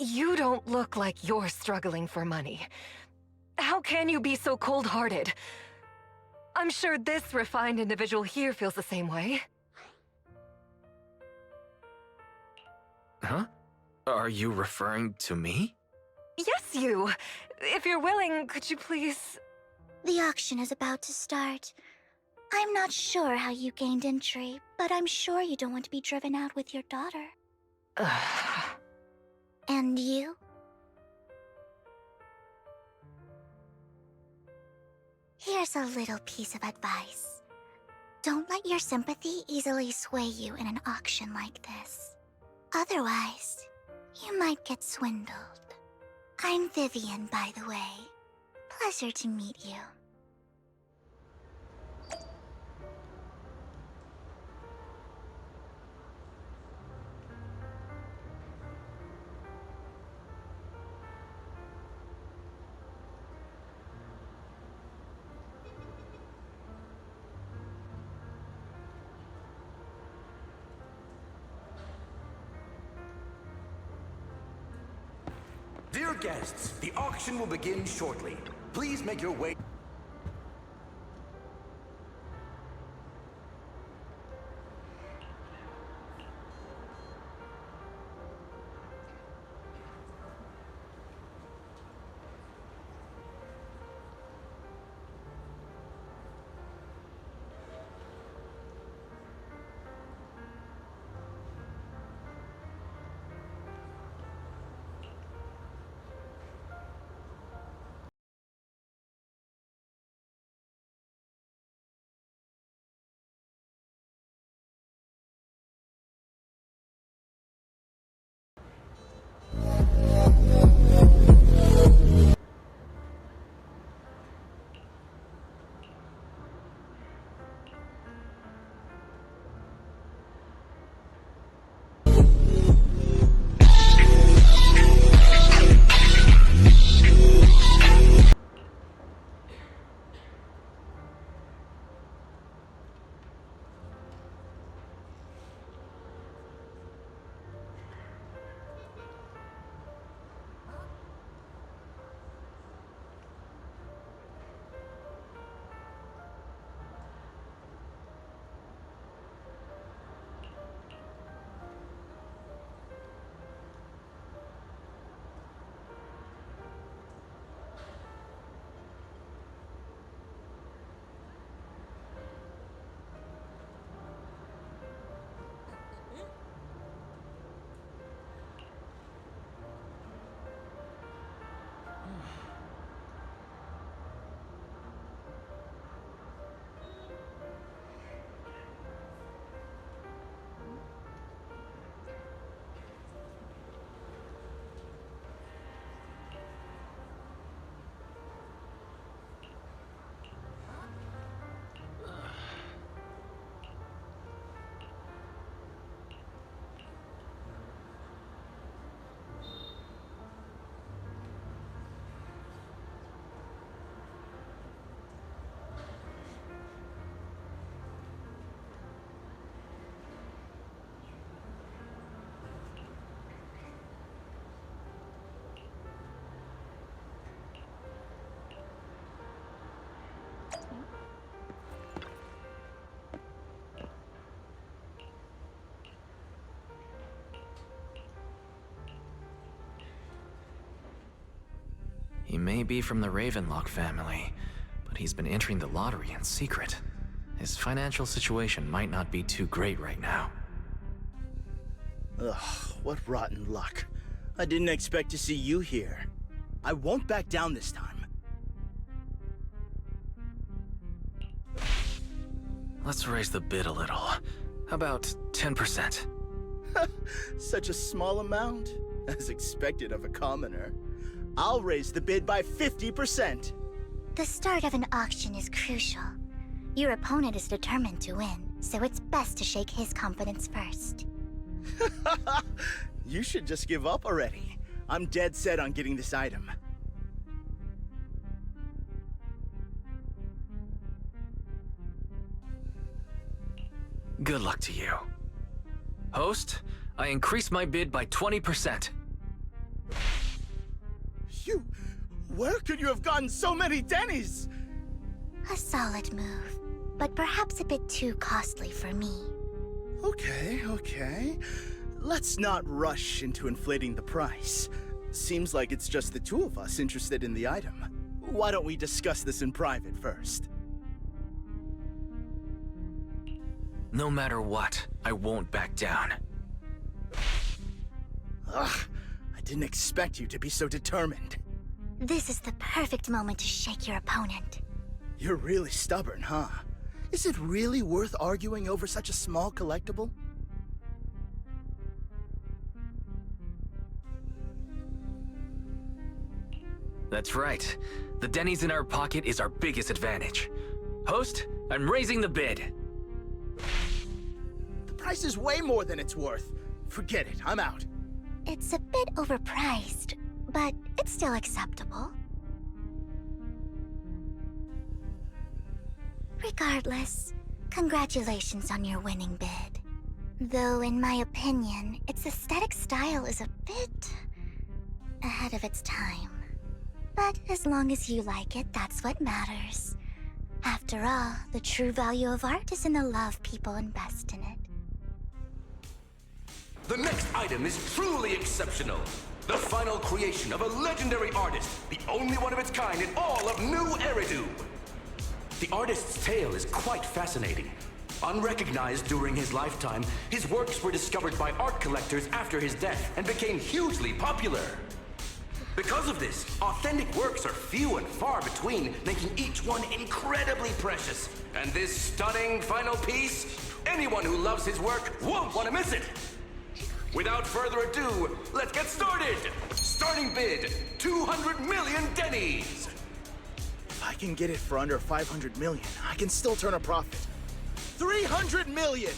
You don't look like you're struggling for money. How can you be so cold-hearted? I'm sure this refined individual here feels the same way. Huh? Are you referring to me? Yes, you! If you're willing, could you please... The auction is about to start. I'm not sure how you gained entry, but I'm sure you don't want to be driven out with your daughter. And you? Here's a little piece of advice. Don't let your sympathy easily sway you in an auction like this. Otherwise, you might get swindled. I'm Vivian, by the way. Pleasure to meet you. Dear guests, the auction will begin shortly. Please make your way... He may be from the Ravenlock family, but he's been entering the lottery in secret. His financial situation might not be too great right now. Ugh, what rotten luck. I didn't expect to see you here. I won't back down this time. Let's raise the bid a little. How about 10%? Such a small amount, as expected of a commoner. I'll raise the bid by 50%. The start of an auction is crucial. Your opponent is determined to win, so it's best to shake his confidence first. You should just give up already. I'm dead set on getting this item. Good luck to you. Host, I increase my bid by 20%. Where could you have gotten so many Denny's? A solid move, but perhaps a bit too costly for me. Okay. Let's not rush into inflating the price. Seems like it's just the two of us interested in the item. Why don't we discuss this in private first? No matter what, I won't back down. Ugh, I didn't expect you to be so determined. This is the perfect moment to shake your opponent. You're really stubborn, huh? Is it really worth arguing over such a small collectible? That's right. The Denny's in our pocket is our biggest advantage. Host, I'm raising the bid. The price is way more than it's worth. Forget it, I'm out. It's a bit overpriced, but it's still acceptable. Regardless, congratulations on your winning bid. Though, in my opinion, its aesthetic style is a bit ahead of its time. But as long as you like it, that's what matters. After all, the true value of art is in the love people invest in it. The next item is truly exceptional. The final creation of a legendary artist, the only one of its kind in all of New Eridu. The artist's tale is quite fascinating. Unrecognized during his lifetime, his works were discovered by art collectors after his death and became hugely popular. Because of this, authentic works are few and far between, making each one incredibly precious. And this stunning final piece, anyone who loves his work won't want to miss it. Without further ado, let's get started! Starting bid, 200 million Denny's! If I can get it for under 500 million, I can still turn a profit. 300 million!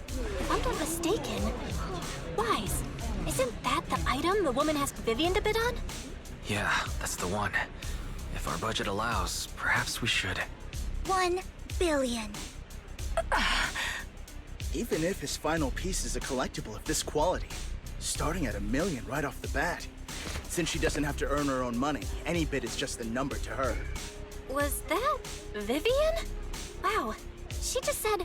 If I'm not mistaken, Wise, isn't that the item the woman asked Vivian to bid on? Yeah, that's the one. If our budget allows, perhaps we should. 1 billion. Even if his final piece is a collectible of this quality, starting at $1 million right off the bat. Since she doesn't have to earn her own money, any bid is just a number to her. Was that Vivian? Wow, she just said,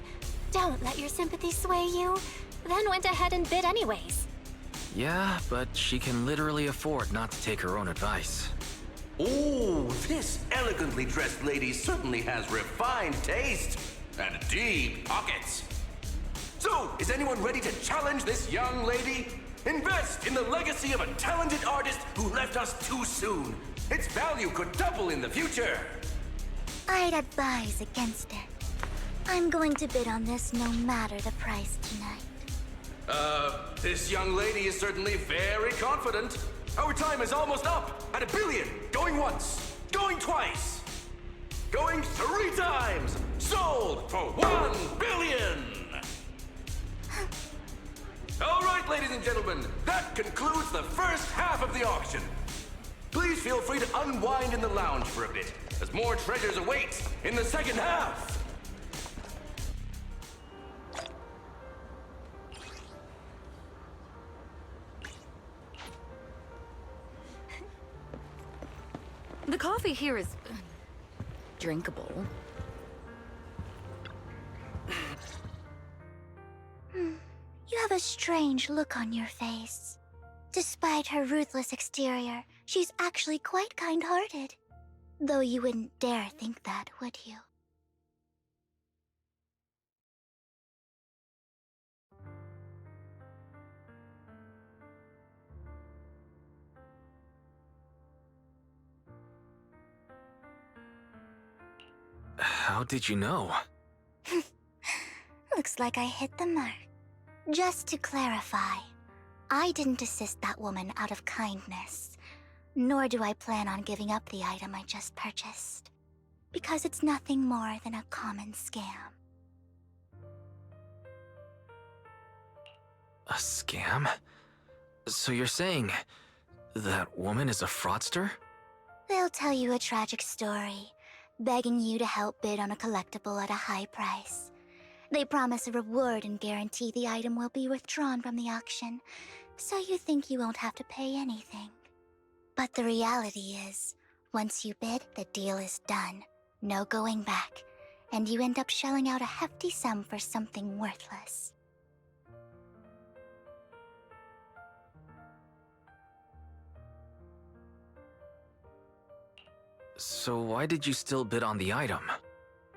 "Don't let your sympathy sway you," then went ahead and bid anyways. Yeah, but she can literally afford not to take her own advice. Ooh, this elegantly dressed lady certainly has refined taste and deep pockets. So, is anyone ready to challenge this young lady? Invest in the legacy of a talented artist who left us too soon. Its value could double in the future. I'd advise against it. I'm going to bid on this no matter the price tonight. This young lady is certainly very confident. Our time is almost up at $1 billion. Going once, going twice, going 3 times. Sold for $1 billion. All right, ladies and gentlemen, that concludes the first half of the auction. Please feel free to unwind in the lounge for a bit, as more treasures await in the second half. The coffee here is drinkable. You have a strange look on your face. Despite her ruthless exterior, she's actually quite kind-hearted. Though you wouldn't dare think that, would you? How did you know? Looks like I hit the mark. Just to clarify, I didn't assist that woman out of kindness, nor do I plan on giving up the item I just purchased, because it's nothing more than a common scam. A scam? So you're saying that woman is a fraudster? They'll tell you a tragic story, begging you to help bid on a collectible at a high price. They promise a reward and guarantee the item will be withdrawn from the auction, so you think you won't have to pay anything. But the reality is, once you bid, the deal is done. No going back, and you end up shelling out a hefty sum for something worthless. So why did you still bid on the item?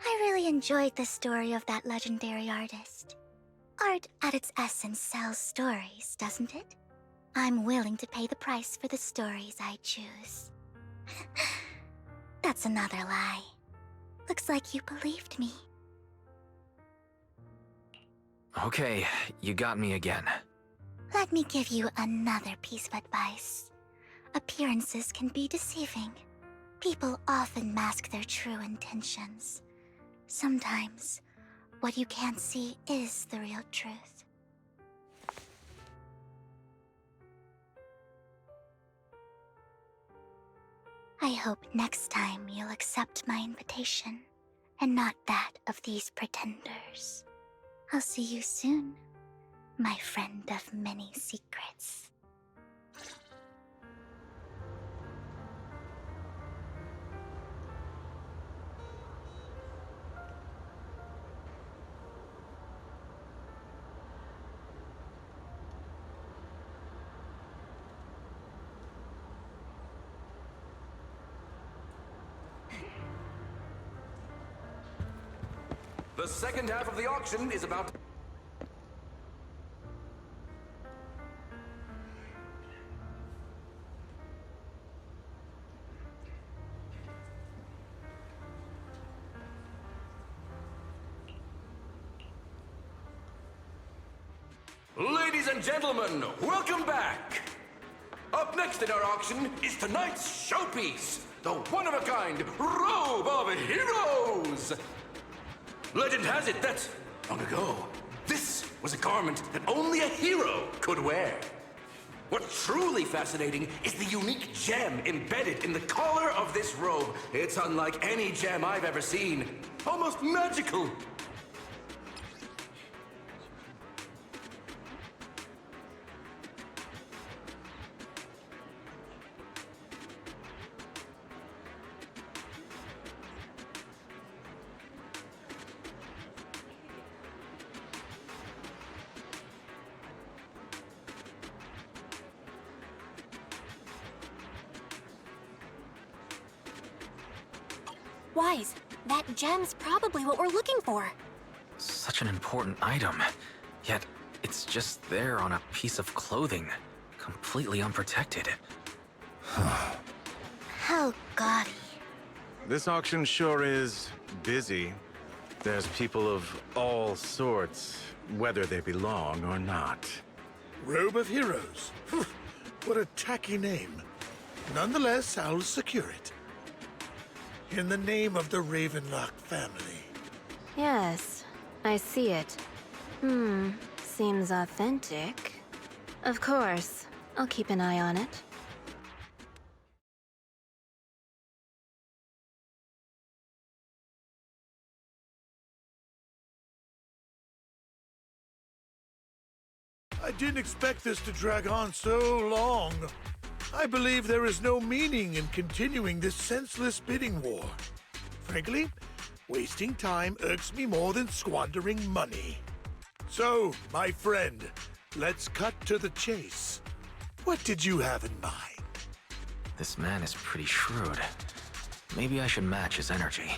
I really enjoyed the story of that legendary artist. Art, at its essence, sells stories, doesn't it? I'm willing to pay the price for the stories I choose. That's another lie. Looks like you believed me. Okay, you got me again. Let me give you another piece of advice. Appearances can be deceiving. People often mask their true intentions. Sometimes, what you can't see is the real truth. I hope next time you'll accept my invitation, and not that of these pretenders. I'll see you soon, my friend of many secrets. The second half of the auction is about to... Ladies and gentlemen, welcome back! Up next in our auction is tonight's showpiece, the one-of-a-kind Robe of Heroes! Legend has it that, long ago, this was a garment that only a hero could wear. What's truly fascinating is the unique gem embedded in the collar of this robe. It's unlike any gem I've ever seen. Almost magical. Wise, that gem's probably what we're looking for. Such an important item, yet it's just there on a piece of clothing, completely unprotected. How gaudy. This auction sure is busy. There's people of all sorts, whether they belong or not. Robe of Heroes. What a tacky name. Nonetheless, I'll secure it. In the name of the Ravenlock family. Yes, I see it. Seems authentic. Of course, I'll keep an eye on it. I didn't expect this to drag on so long. I believe there is no meaning in continuing this senseless bidding war. Frankly, wasting time irks me more than squandering money. So, my friend, let's cut to the chase. What did you have in mind? This man is pretty shrewd. Maybe I should match his energy.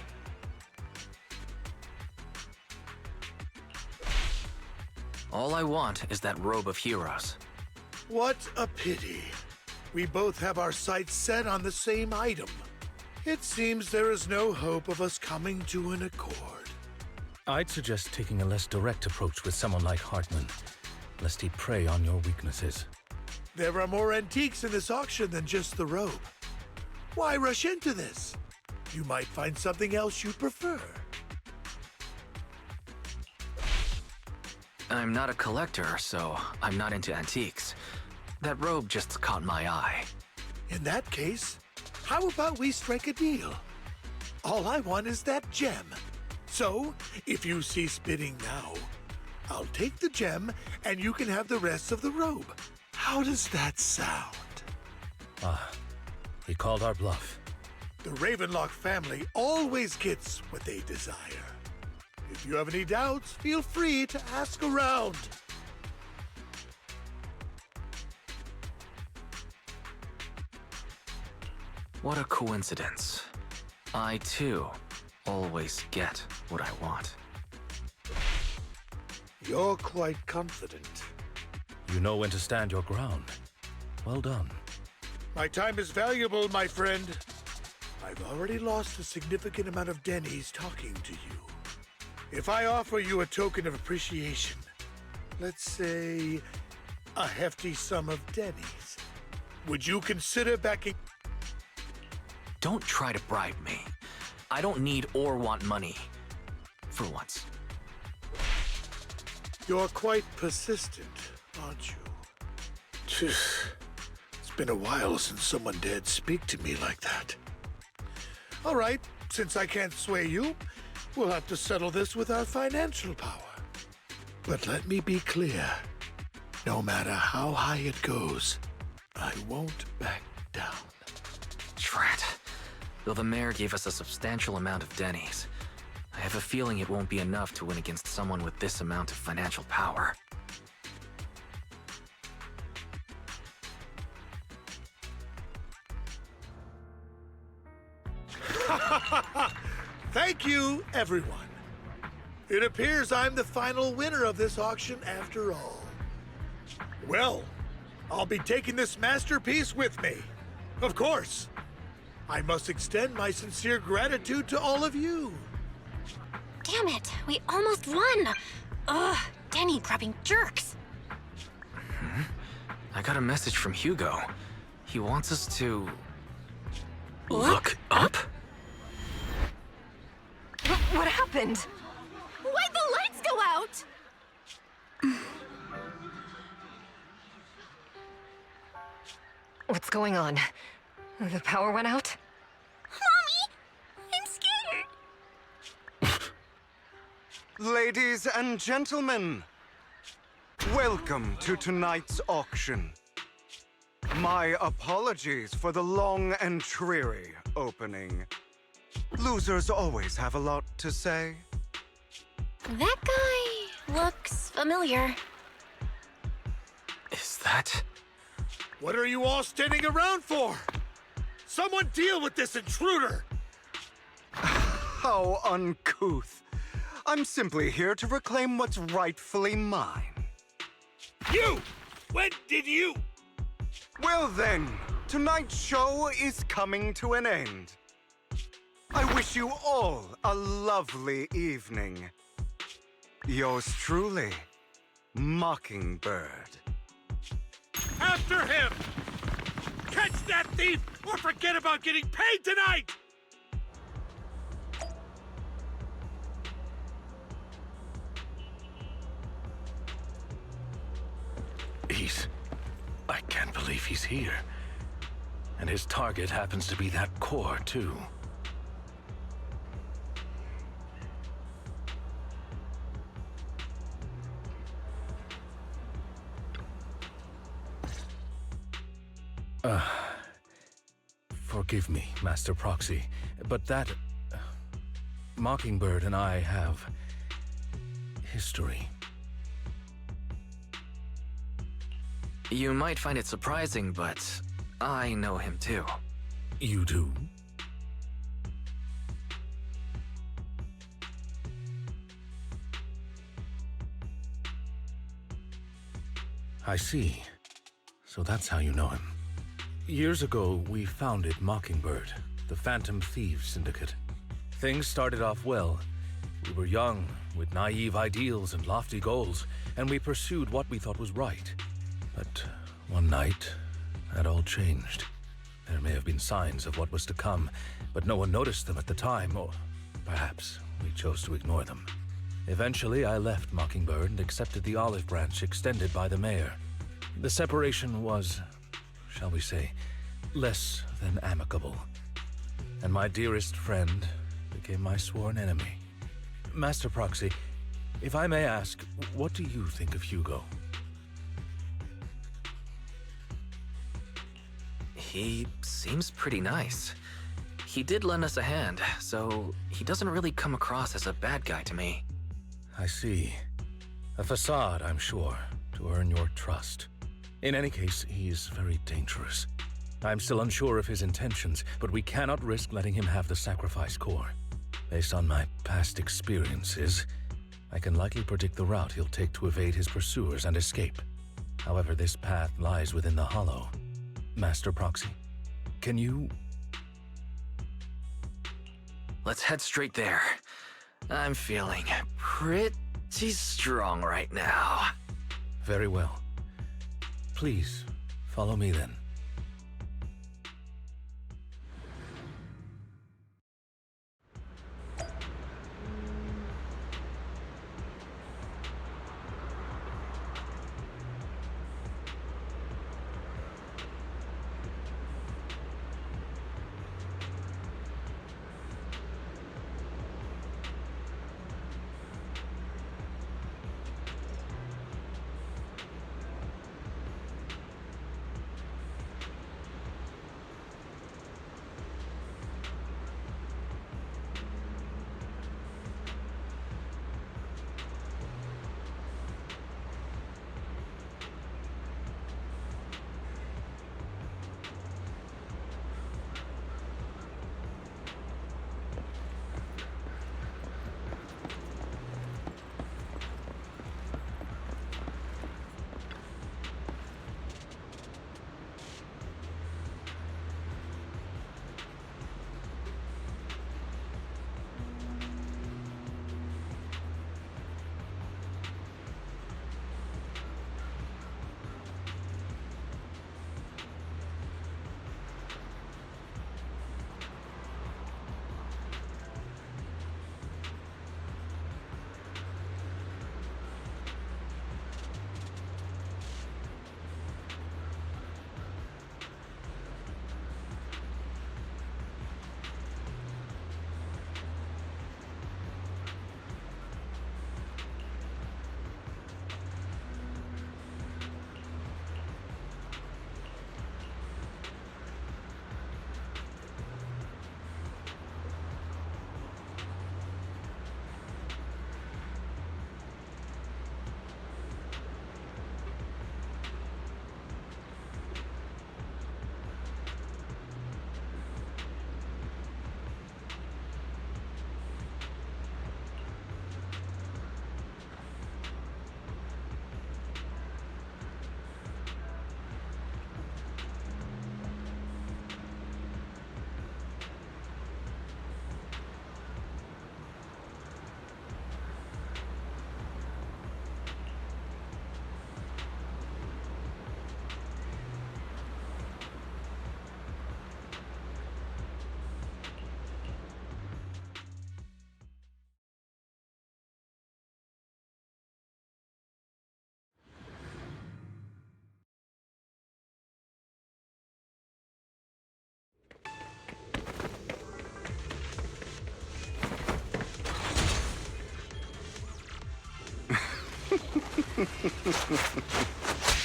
All I want is that Robe of Heroes. What a pity. We both have our sights set on the same item. It seems there is no hope of us coming to an accord. I'd suggest taking a less direct approach with someone like Hartman, lest he prey on your weaknesses. There are more antiques in this auction than just the robe. Why rush into this? You might find something else you prefer. I'm not a collector, so I'm not into antiques. That robe just caught my eye. In that case, how about we strike a deal? All I want is that gem. So, if you cease bidding now, I'll take the gem and you can have the rest of the robe. How does that sound? Ah, he called our bluff. The Ravenlock family always gets what they desire. If you have any doubts, feel free to ask around. What a coincidence. I, too, always get what I want. You're quite confident. You know when to stand your ground. Well done. My time is valuable, my friend. I've already lost a significant amount of Denny's talking to you. If I offer you a token of appreciation, let's say a hefty sum of Denny's, would you consider backing? Don't try to bribe me. I don't need or want money. For once. You're quite persistent, aren't you? It's been a while since someone dared speak to me like that. All right, since I can't sway you, we'll have to settle this with our financial power. But let me be clear. No matter how high it goes, I won't back down. Drat. Though the mayor gave us a substantial amount of Denny's, I have a feeling it won't be enough to win against someone with this amount of financial power. Thank you, everyone. It appears I'm the final winner of this auction after all. Well, I'll be taking this masterpiece with me. Of course. I must extend my sincere gratitude to all of you. Damn it, we almost won! Ugh, Denny grabbing jerks. I got a message from Hugo. He wants us to... Look up? What happened? Why'd the lights go out? What's going on? The power went out? Mommy! I'm scared! Ladies and gentlemen, welcome to tonight's auction. My apologies for the long and dreary opening. Losers always have a lot to say. That guy looks familiar. Is that... What are you all standing around for? Someone deal with this intruder! How uncouth. I'm simply here to reclaim what's rightfully mine. You! When did you? Well then, tonight's show is coming to an end. I wish you all a lovely evening. Yours truly, Mockingbird. After him! Catch that thief, or forget about getting paid tonight! I can't believe he's here. And his target happens to be that core, too. Forgive me, Master Proxy, but that... Mockingbird and I have... history. You might find it surprising, but I know him too. You do? I see. So that's how you know him. Years ago, we founded Mockingbird, the Phantom Thieves Syndicate. Things started off well. We were young, with naive ideals and lofty goals, and we pursued what we thought was right. But one night, that all changed. There may have been signs of what was to come, but no one noticed them at the time, or perhaps we chose to ignore them. Eventually, I left Mockingbird and accepted the olive branch extended by the mayor. The separation was, shall we say, less than amicable. And my dearest friend became my sworn enemy. Master Proxy, if I may ask, what do you think of Hugo? He seems pretty nice. He did lend us a hand, so he doesn't really come across as a bad guy to me. I see. A facade, I'm sure, to earn your trust. In any case, he's very dangerous. I'm still unsure of his intentions, but we cannot risk letting him have the sacrifice core. Based on my past experiences, I can likely predict the route he'll take to evade his pursuers and escape. However, this path lies within the Hollow. Master Proxy, can you... Let's head straight there. I'm feeling pretty strong right now. Very well. Please, follow me then.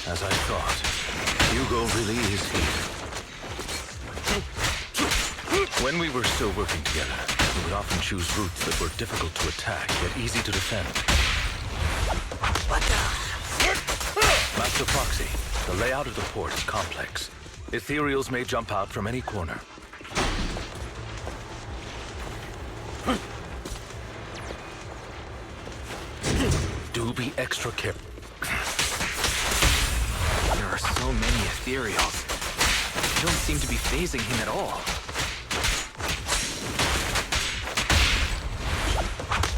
As I thought, Hugo really is here. When we were still working together, we would often choose routes that were difficult to attack, yet easy to defend. Master Proxy, the layout of the port is complex. Ethereals may jump out from any corner. Do be extra careful. There are so many Ethereals. They don't seem to be phasing him at all.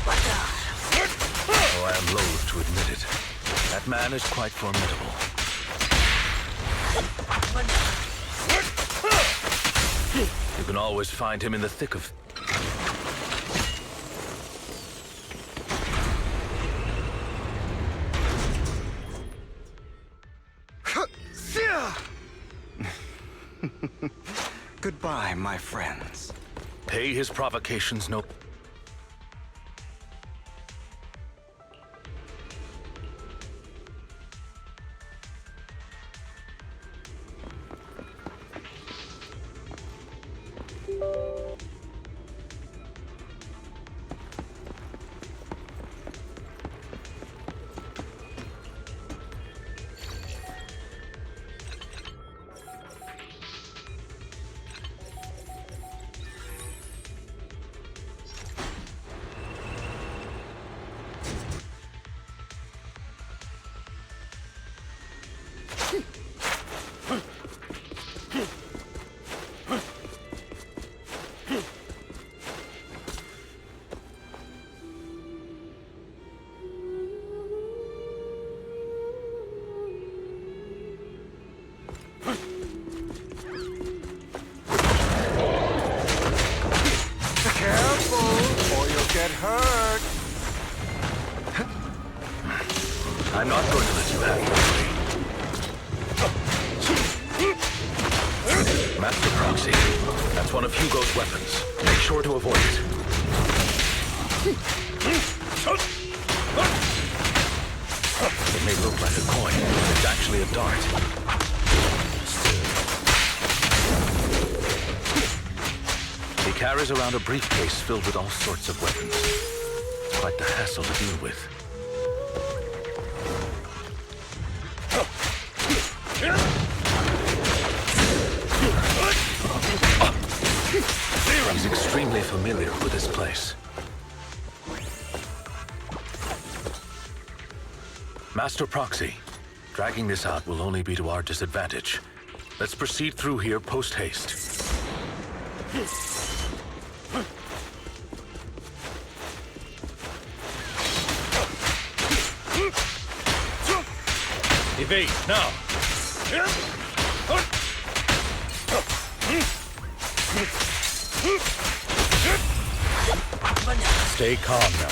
What the? I am loath to admit it. That man is quite formidable. You can always find him in the thick of... Goodbye, my friends. Pay his provocations no... Get hurt. I'm not going to let you have your way. Master Proxy, that's one of Hugo's weapons. Make sure to avoid it. It may look like a coin, but it's actually a dart. He carries around a briefcase filled with all sorts of weapons. It's quite the hassle to deal with. He's extremely familiar with this place. Master Proxy, dragging this out will only be to our disadvantage. Let's proceed through here post-haste. Evade, now! Stay calm now.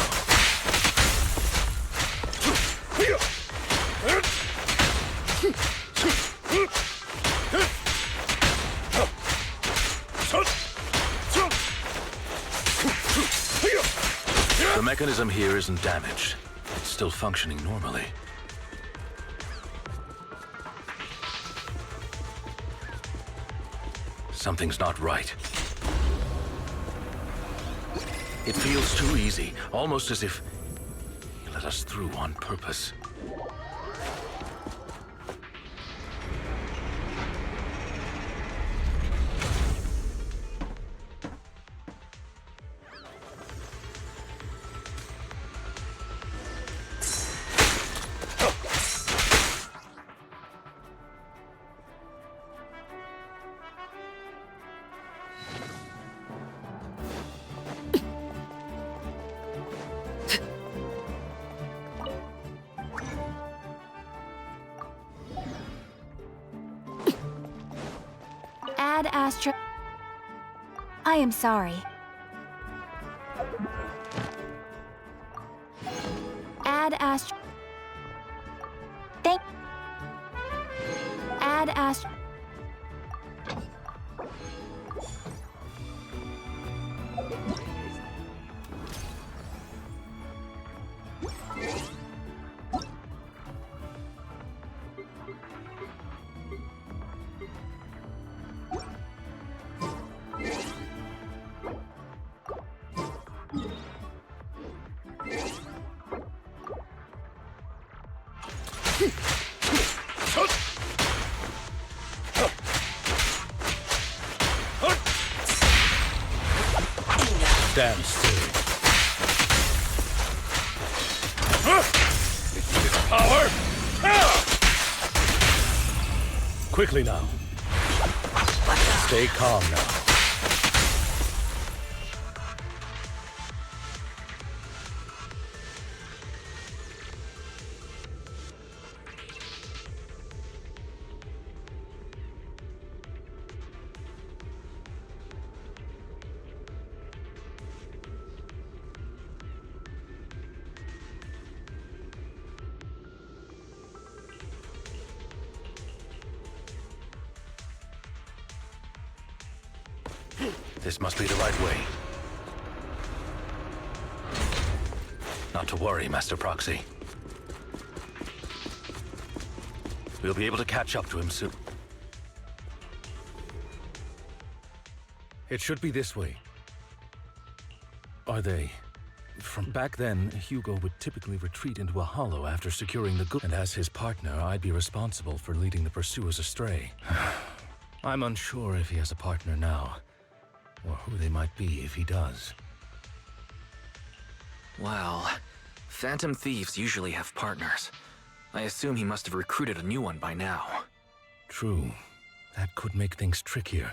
The mechanism here isn't damaged. It's still functioning normally. Something's not right. It feels too easy, almost as if he let us through on purpose. Ad Astra. I am sorry. Ad Astra. Ad Astra. Stand still. Power! Quickly now. Stay calm now. This must be the right way. Not to worry, Master Proxy. We'll be able to catch up to him soon. It should be this way. Are they? From back then, Hugo would typically retreat into a hollow after securing the good, and as his partner, I'd be responsible for leading the pursuers astray. I'm unsure if he has a partner now, or who they might be if he does. Well, Phantom Thieves usually have partners. I assume he must have recruited a new one by now. True. That could make things trickier,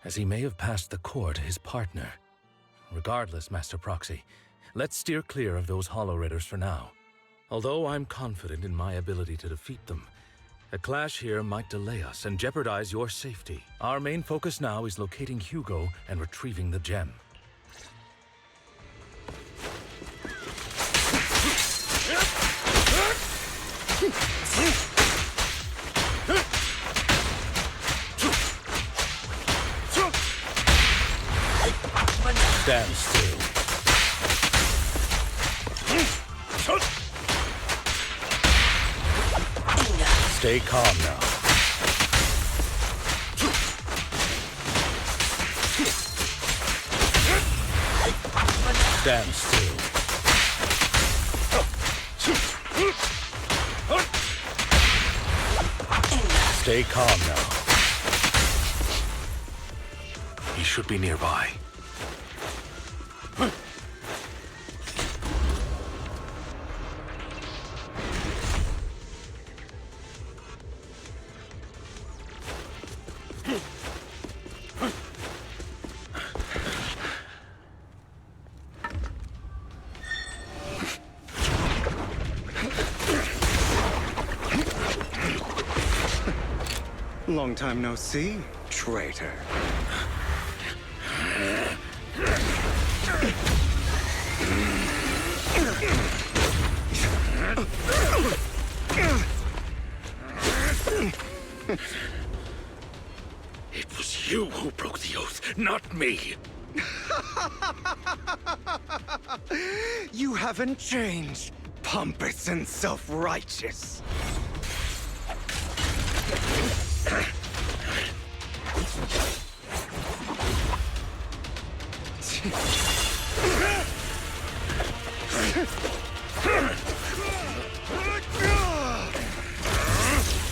as he may have passed the core to his partner. Regardless, Master Proxy, let's steer clear of those Hollow Raiders for now. Although I'm confident in my ability to defeat them, a clash here might delay us and jeopardize your safety. Our main focus now is locating Hugo and retrieving the gem. Stand still. Stay calm now. Stand still. Stay calm now. He should be nearby. Long time no see, traitor. It was you who broke the oath, not me. You haven't changed, pompous and self-righteous.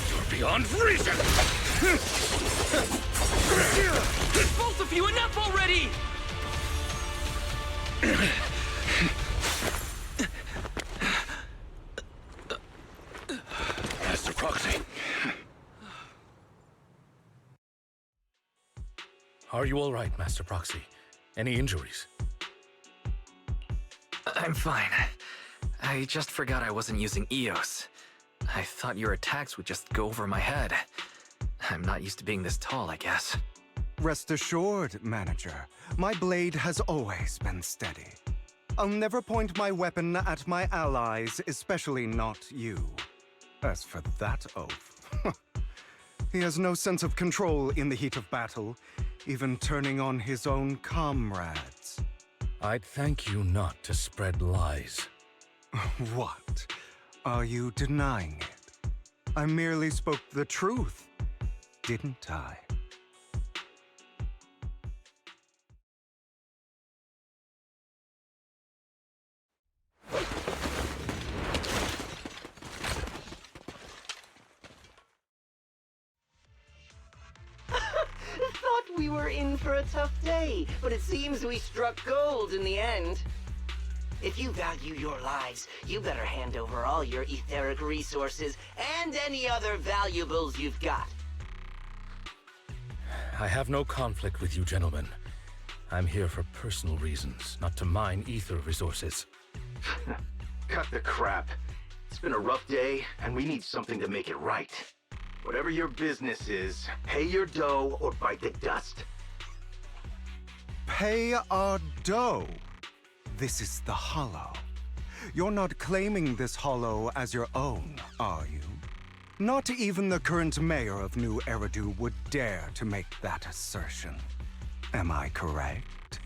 You're beyond reason! Both of you, enough already! Master Proxy. Are you all right, Master Proxy? Any injuries? I'm fine. I just forgot I wasn't using Eos. I thought your attacks would just go over my head. I'm not used to being this tall, I guess. Rest assured, Manager, my blade has always been steady. I'll never point my weapon at my allies, especially not you. As for that oath, he has no sense of control in the heat of battle, even turning on his own comrades. I'd thank you not to spread lies. What? Are you denying it? I merely spoke the truth, didn't I? Thought we were in for a tough day, but it seems we struck gold in the end. If you value your lives, you better hand over all your etheric resources and any other valuables you've got. I have no conflict with you, gentlemen. I'm here for personal reasons, not to mine ether resources. Cut the crap. It's been a rough day, and we need something to make it right. Whatever your business is, pay your dough or bite the dust. Pay our dough. This is the Hollow. You're not claiming this Hollow as your own, are you? Not even the current mayor of New Eridu would dare to make that assertion. Am I correct,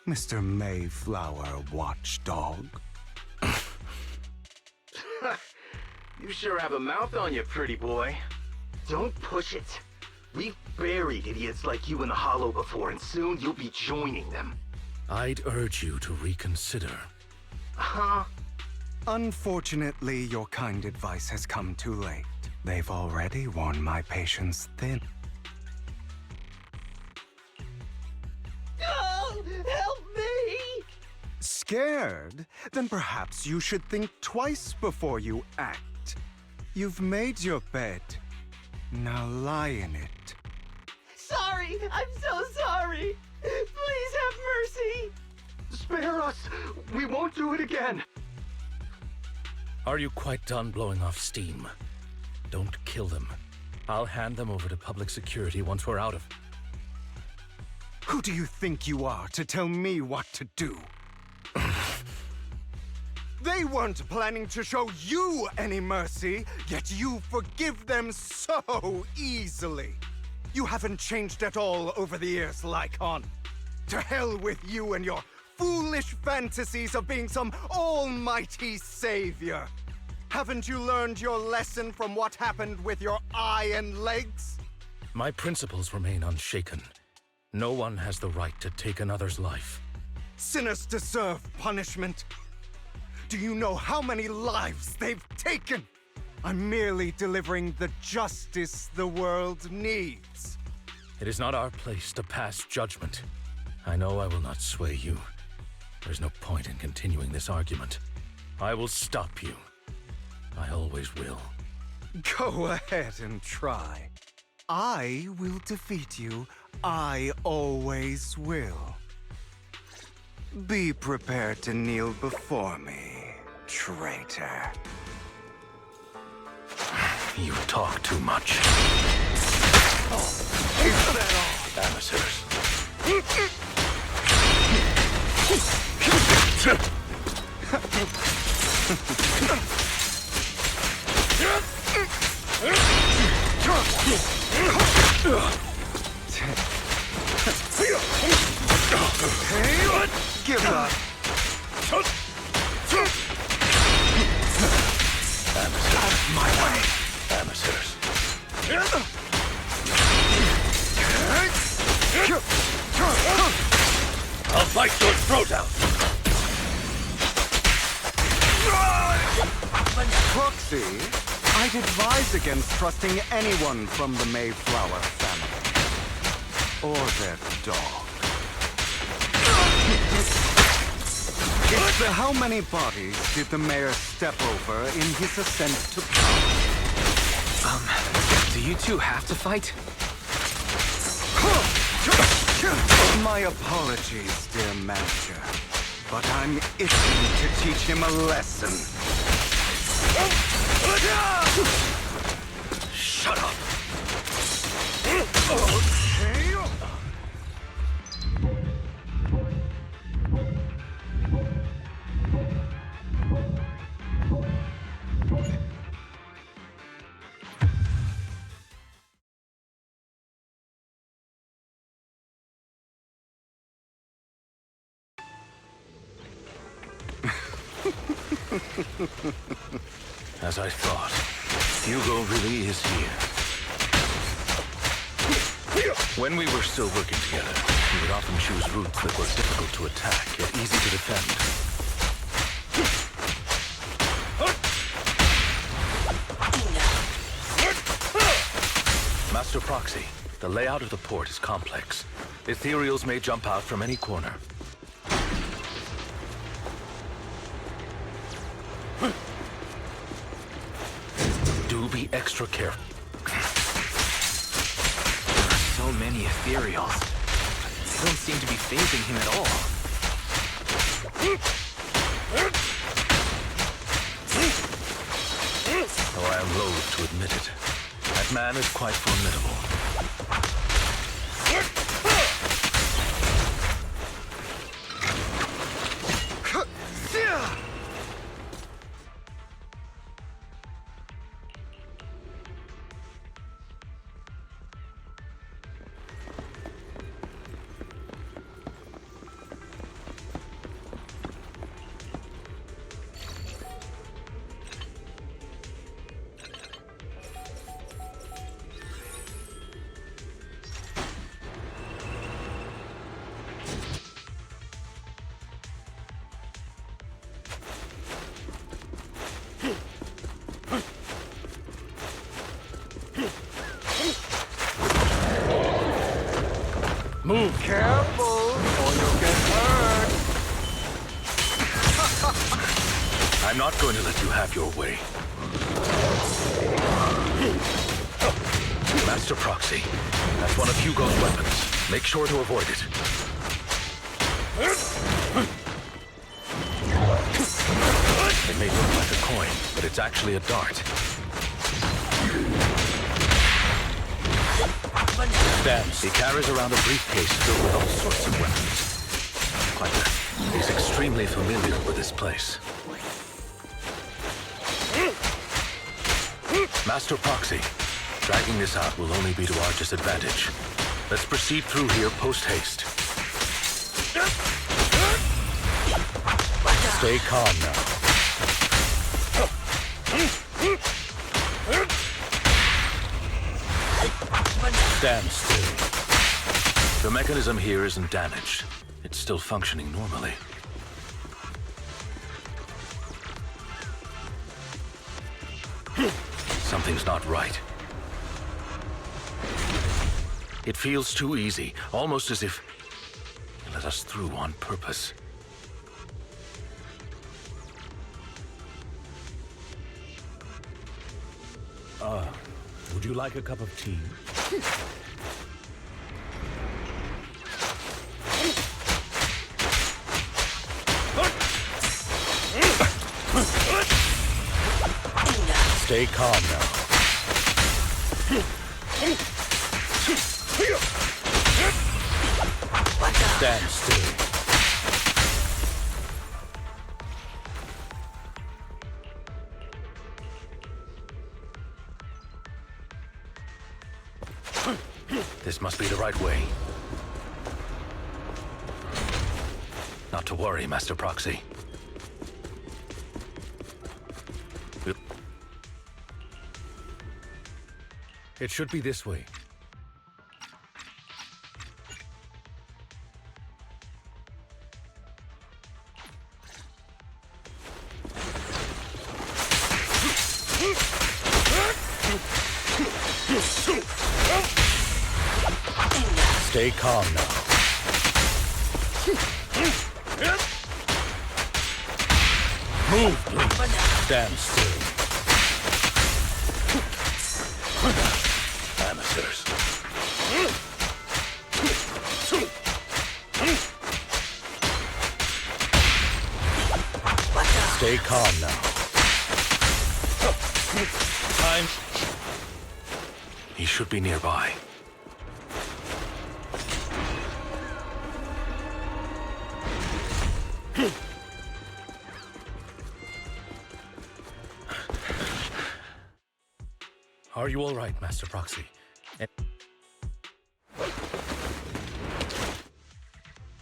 Mr. Mayflower Watchdog? You sure have a mouth on you, pretty boy. Don't push it. We've buried idiots like you in the Hollow before, and soon you'll be joining them. I'd urge you to reconsider. Huh? Unfortunately, your kind advice has come too late. They've already worn my patience thin. Oh, help me! Scared? Then perhaps you should think twice before you act. You've made your bed. Now lie in it. Sorry! I'm so sorry! Please have mercy! Spare us! We won't do it again! Are you quite done blowing off steam? Don't kill them. I'll hand them over to public security once we're out of... Who do you think you are to tell me what to do? They weren't planning to show you any mercy, yet you forgive them so easily. You haven't changed at all over the years, Lycon. To hell with you and your foolish fantasies of being some almighty savior. Haven't you learned your lesson from what happened with your eye and legs? My principles remain unshaken. No one has the right to take another's life. Sinners deserve punishment. Do you know how many lives they've taken? I'm merely delivering the justice the world needs. It is not our place to pass judgment. I know I will not sway you. There's no point in continuing this argument. I will stop you. I always will. Go ahead and try. I will defeat you. I always will. Be prepared to kneel before me, traitor. You talk too much. Is that all? Amateurs. Give up. Out of my way. Amateurs. I'll bite your throat out. Proxy, I'd advise against trusting anyone from the Mayflower family. Or their dog. How many bodies did the mayor step over in his ascent to power? Do you two have to fight? My apologies, dear manager, but I'm itching to teach him a lesson. Shut up! As I thought, Hugo really is here. When we were still working together, he would often choose routes that were difficult to attack, yet easy to defend. Master Proxy, the layout of the port is complex. Ethereals may jump out from any corner. Do be extra careful. There are so many ethereals. They don't seem to be phasing him at all. Though I am loath to admit it, that man is quite formidable. Move! Careful, or you'll get hurt. I'm not going to let you have your way. Master Proxy, that's one of Hugo's weapons. Make sure to avoid it. It may look like a coin, but it's actually a dart. Stamps. He carries around a briefcase filled with all sorts of weapons. He's extremely familiar with this place. Master Proxy, dragging this out will only be to our disadvantage. Let's proceed through here post-haste. Stay calm now. Stand still. The mechanism here isn't damaged. It's still functioning normally. Something's not right. It feels too easy, almost as if he let us through on purpose. Would you like a cup of tea? Stay calm now. Stand still. This must be the right way. Not to worry, Master Proxy. It should be this way. Stay calm now. Move, please. Stand still. Amateurs. Stay calm now. Time. He should be nearby. Are you all right, Master Proxy?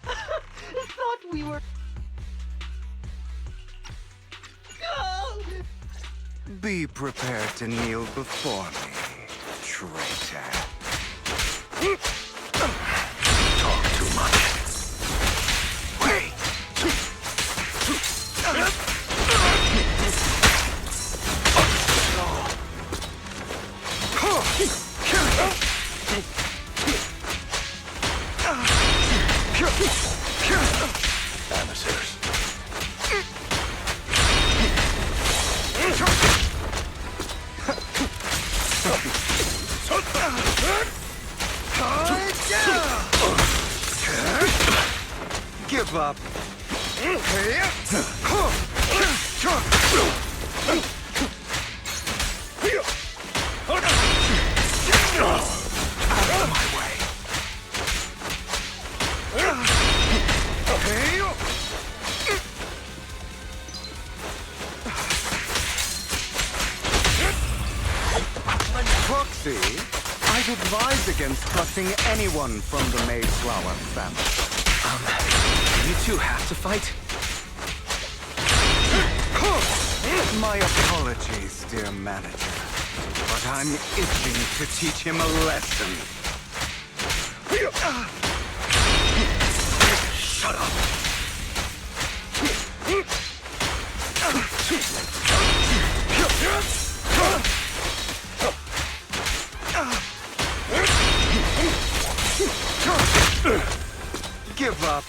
Thought we were... Be prepared to kneel before me, traitor. Talk too much. Wait! Amateurs. Give up. Out of my way. Proxy, I'd advise against trusting anyone from the Mayflower family. You two have to fight? My apologies, dear manager, but I'm itching to teach him a lesson. Shut up. Give up.